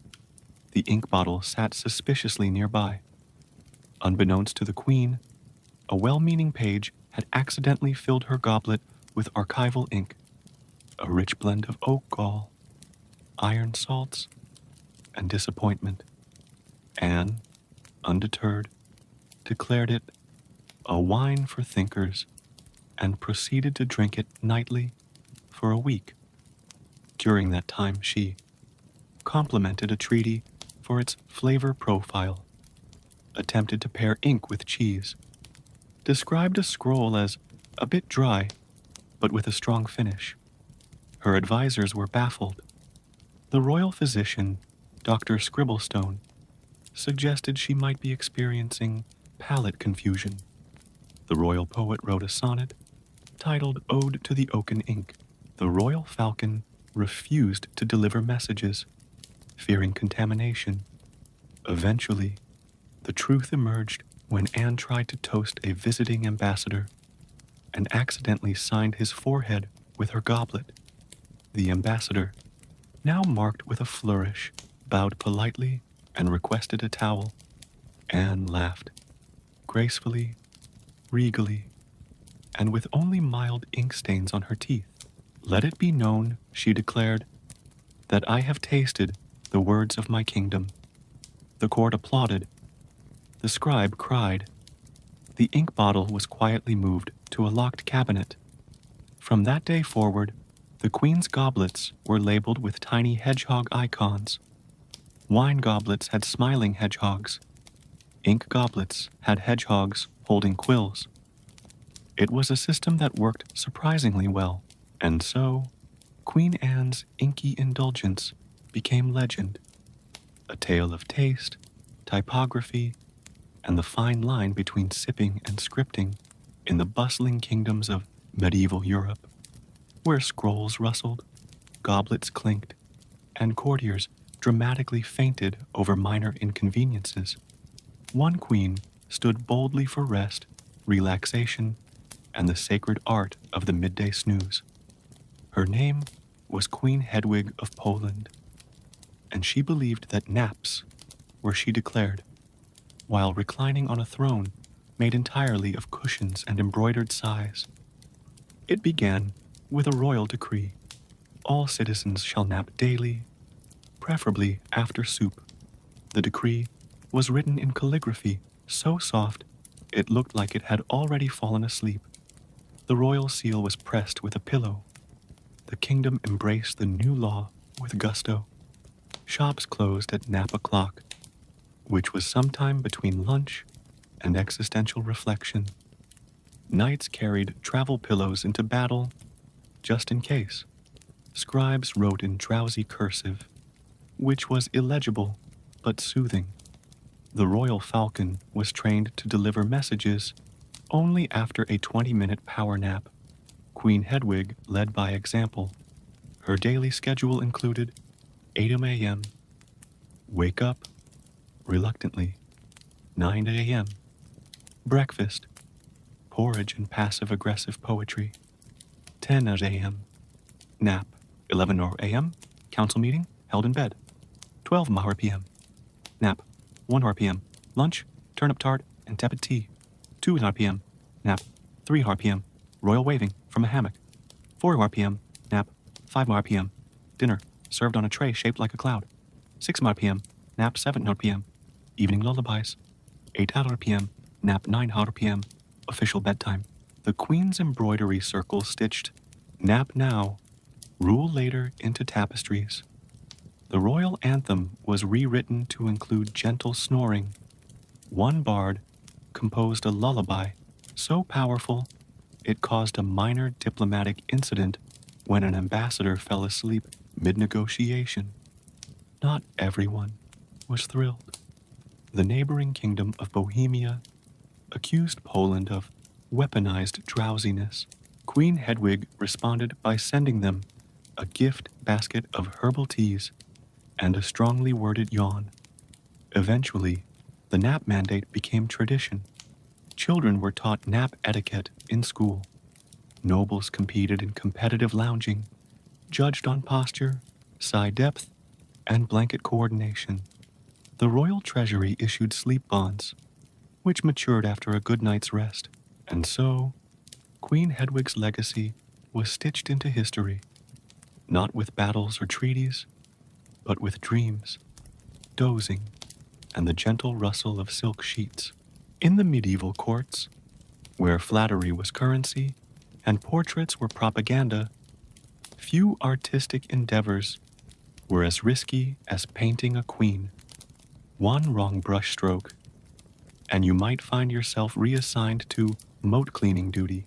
The ink bottle sat suspiciously nearby. Unbeknownst to the queen, a well-meaning page had accidentally filled her goblet with archival ink, a rich blend of oak gall, iron salts, and disappointment. Anne, undeterred, declared it a wine for thinkers and proceeded to drink it nightly for a week. During that time she complimented a treaty for its flavor profile, attempted to pair ink with cheese, described a scroll as a bit dry, but with a strong finish. Her advisors were baffled. The royal physician, Dr. Scribblestone, suggested she might be experiencing palate confusion. The royal poet wrote a sonnet titled Ode to the Oaken Ink. The royal falcon refused to deliver messages, fearing contamination. Eventually, the truth emerged when Anne tried to toast a visiting ambassador and accidentally signed his forehead with her goblet. The ambassador, now marked with a flourish, bowed politely and requested a towel. Anne laughed, gracefully, regally, and with only mild ink stains on her teeth. Let it be known, she declared, that I have tasted the words of my kingdom. The court applauded. The scribe cried. The ink bottle was quietly moved to a locked cabinet. From that day forward, the queen's goblets were labeled with tiny hedgehog icons. Wine goblets had smiling hedgehogs. Ink goblets had hedgehogs holding quills. It was a system that worked surprisingly well, and so Queen Anne's inky indulgence became legend, a tale of taste, typography, and the fine line between sipping and scripting in the bustling kingdoms of medieval Europe, where scrolls rustled, goblets clinked, and courtiers dramatically fainted over minor inconveniences. One queen stood boldly for rest, relaxation, and the sacred art of the midday snooze. Her name was Queen Hedwig of Poland, and she believed that naps, where she declared, while reclining on a throne made entirely of cushions and embroidered sighs. It began with a royal decree. All citizens shall nap daily, preferably after soup. The decree was written in calligraphy so soft it looked like it had already fallen asleep. The royal seal was pressed with a pillow. The kingdom embraced the new law with gusto. Shops closed at nap o'clock, which was sometime between lunch and existential reflection. Knights carried travel pillows into battle, just in case. Scribes wrote in drowsy cursive, which was illegible but soothing. The royal falcon was trained to deliver messages only after a 20-minute power nap. Queen Hedwig led by example. Her daily schedule included 8 a.m., wake up, reluctantly, 9 a.m., breakfast, porridge and passive-aggressive poetry, 10 a.m., nap, 11 a.m., council meeting, held in bed, 12 p.m., nap, 1 p.m., lunch, turnip tart and tepid tea, 2 p.m., nap, 3 p.m., royal waving from a hammock, 4 p.m., nap, 5 p.m., dinner, served on a tray shaped like a cloud, 6 p.m., nap, 7 p.m., evening lullabies, 8 p.m., nap, 9 p.m., official bedtime. The Queen's embroidery circle stitched nap now, rule later into tapestries. The royal anthem was rewritten to include gentle snoring. One bard composed a lullaby so powerful it caused a minor diplomatic incident when an ambassador fell asleep mid-negotiation. Not everyone was thrilled. The neighboring kingdom of Bohemia accused Poland of weaponized drowsiness. Queen Hedwig responded by sending them a gift basket of herbal teas and a strongly worded yawn. Eventually, the nap mandate became tradition. Children were taught nap etiquette in school. Nobles competed in competitive lounging, judged on posture, sigh depth, and blanket coordination. The royal treasury issued sleep bonds, which matured after a good night's rest. And so, Queen Hedwig's legacy was stitched into history, not with battles or treaties, but with dreams, dozing, and the gentle rustle of silk sheets. In the medieval courts, where flattery was currency and portraits were propaganda, few artistic endeavors were as risky as painting a queen. One wrong brushstroke, and you might find yourself reassigned to moat cleaning duty,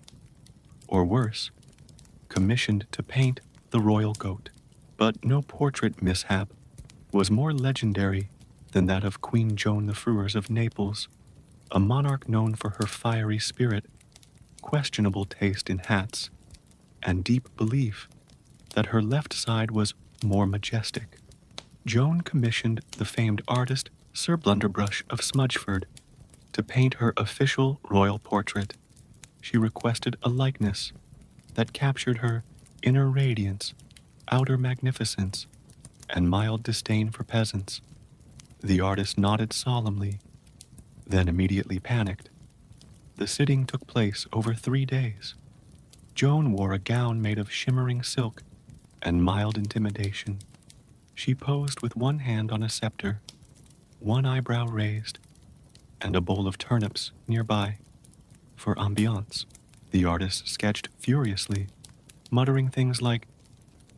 or worse, commissioned to paint the royal goat. But no portrait mishap was more legendary than that of Queen Joan the Fruers of Naples, a monarch known for her fiery spirit, questionable taste in hats, and deep belief that her left side was more majestic. Joan commissioned the famed artist Sir Blunderbrush of Smudgeford to paint her official royal portrait. She requested a likeness that captured her inner radiance, outer magnificence, and mild disdain for peasants. The artist nodded solemnly, then immediately panicked. The sitting took place over 3 days. Joan wore a gown made of shimmering silk and mild intimidation. She posed with one hand on a scepter, one eyebrow raised, and a bowl of turnips nearby. For ambiance, the artist sketched furiously, muttering things like,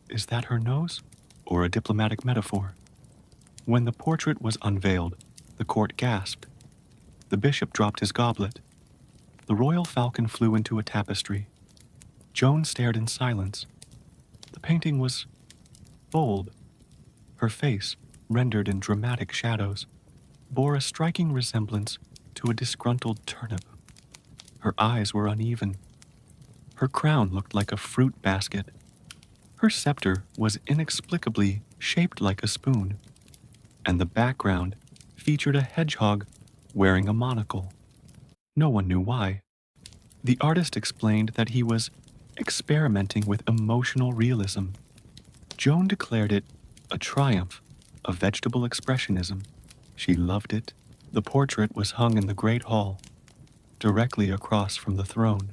"Is that her nose?" or a diplomatic metaphor. When the portrait was unveiled, the court gasped. The bishop dropped his goblet. The royal falcon flew into a tapestry. Joan stared in silence. The painting was bold. Her face, rendered in dramatic shadows, bore a striking resemblance to a disgruntled turnip. Her eyes were uneven. Her crown looked like a fruit basket. Her scepter was inexplicably shaped like a spoon. and the background featured a hedgehog wearing a monocle. No one knew why. The artist explained that he was experimenting with emotional realism. Joan declared it a triumph of vegetable expressionism. She loved it. The portrait was hung in the Great Hall, directly across from the throne.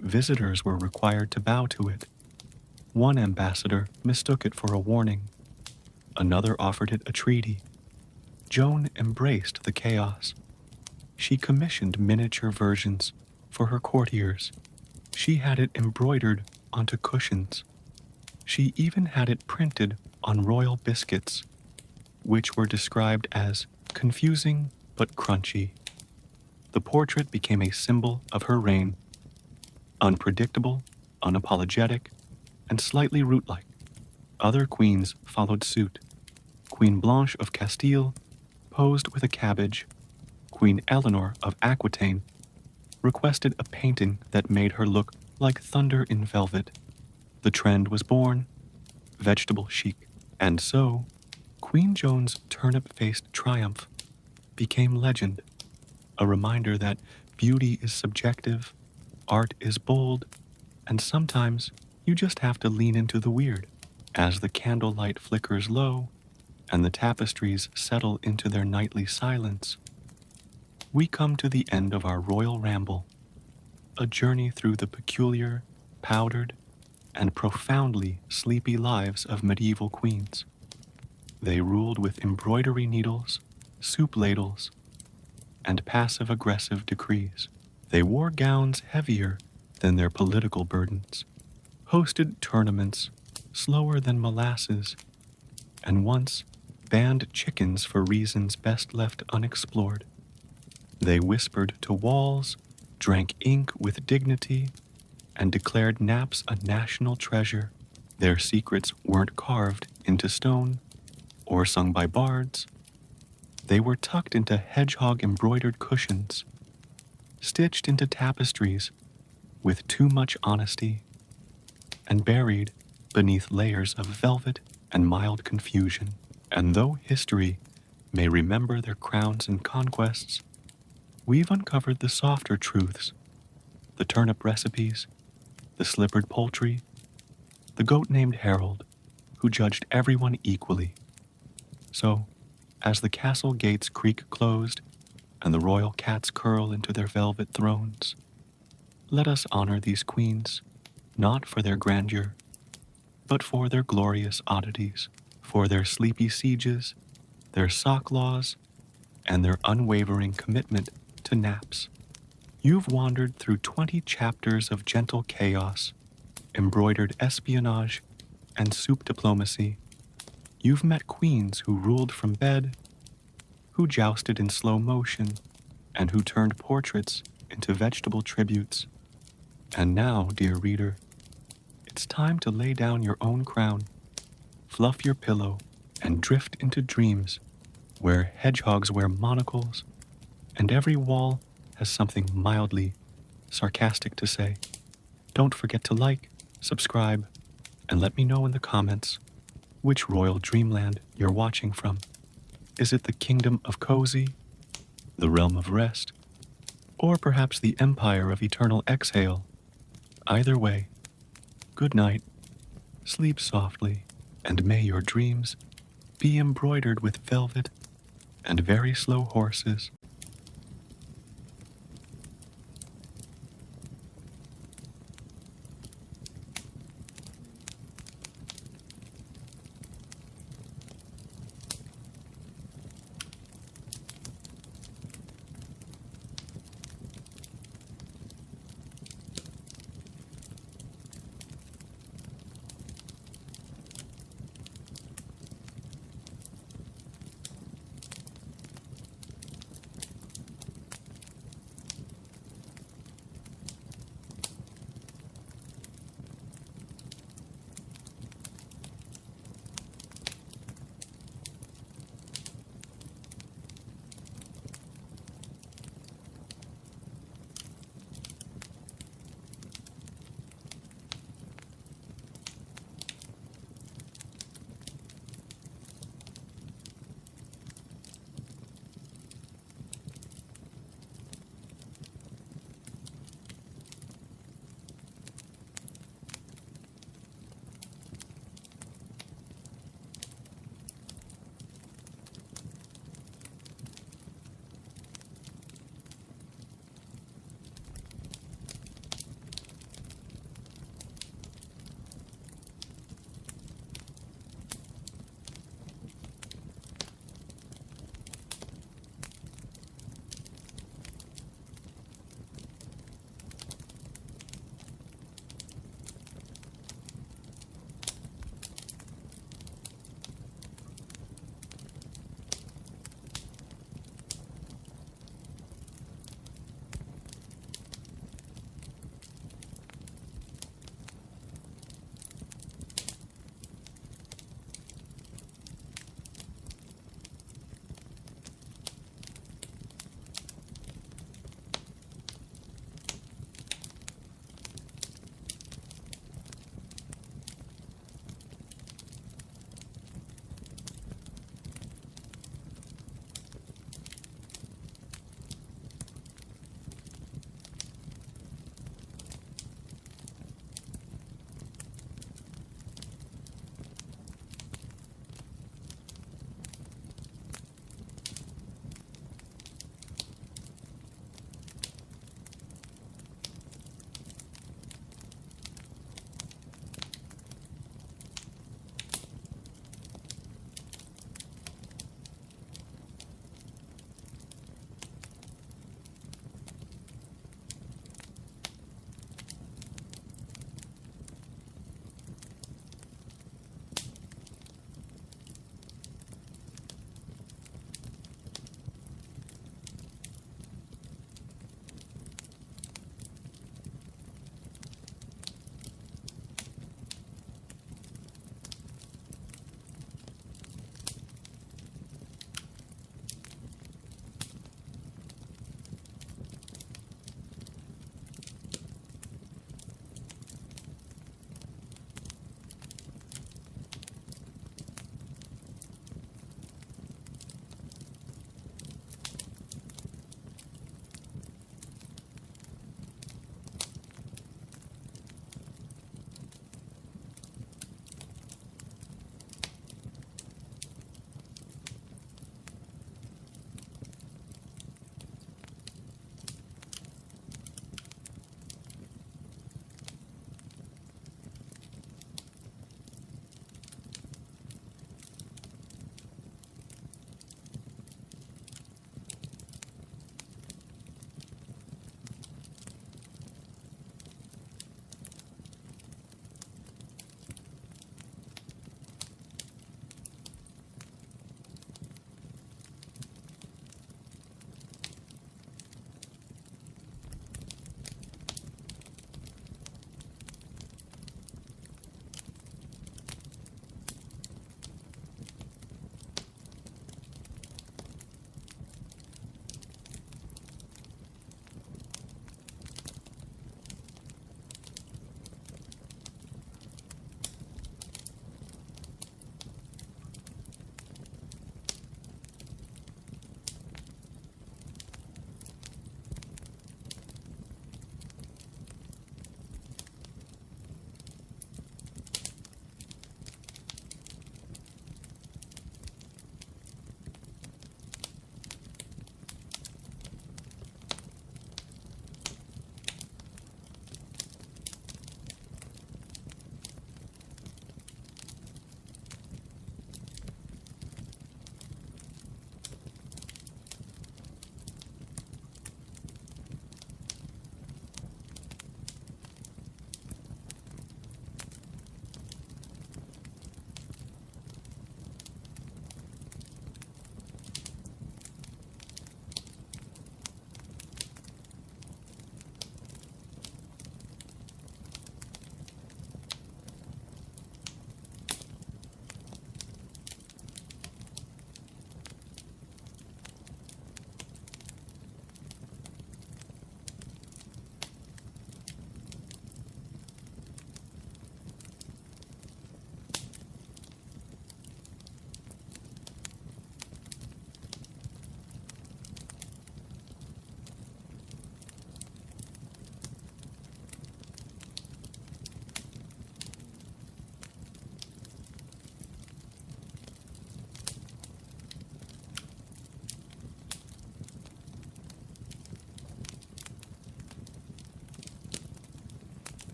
Visitors were required to bow to it. One ambassador mistook it for a warning. Another offered it a treaty. Joan embraced the chaos. She commissioned miniature versions for her courtiers. She had it embroidered onto cushions. She even had it printed on royal biscuits, which were described as confusing but crunchy. The portrait became a symbol of her reign, unpredictable, unapologetic, and slightly root-like. Other queens followed suit. Queen Blanche of Castile posed with a cabbage. Queen Eleanor of Aquitaine requested a painting that made her look like thunder in velvet. The trend was born, vegetable chic. And so, Queen Joan's turnip-faced triumph became legend, a reminder that beauty is subjective, art is bold, and sometimes you just have to lean into the weird. As the candlelight flickers low and the tapestries settle into their nightly silence, we come to the end of our royal ramble, a journey through the peculiar, powdered, and profoundly sleepy lives of medieval queens. They ruled with embroidery needles, soup ladles, and passive-aggressive decrees. They wore gowns heavier than their political burdens, hosted tournaments slower than molasses, and once banned chickens for reasons best left unexplored. They whispered to walls, drank ink with dignity, and declared naps a national treasure. Their secrets weren't carved into stone or sung by bards. They were tucked into hedgehog-embroidered cushions, stitched into tapestries with too much honesty, and buried beneath layers of velvet and mild confusion. And though history may remember their crowns and conquests, we've uncovered the softer truths, the turnip recipes, the slippered poultry, the goat named Harold, who judged everyone equally. So, as the castle gates creak closed and the royal cats curl into their velvet thrones, let us honor these queens, not for their grandeur, but for their glorious oddities, for their sleepy sieges, their sock laws, and their unwavering commitment to naps. You've wandered through 20 chapters of gentle chaos, embroidered espionage, and soup diplomacy. You've met queens who ruled from bed, who jousted in slow motion, and who turned portraits into vegetable tributes. And now, dear reader, it's time to lay down your own crown, fluff your pillow, and drift into dreams where hedgehogs wear monocles and every wall has something mildly sarcastic to say. Don't forget to like, subscribe, and let me know in the comments which royal dreamland you're watching from. Is it the kingdom of cozy, the realm of rest, or perhaps the empire of eternal exhale? Either way, good night, sleep softly, and may your dreams be embroidered with velvet and very slow horses.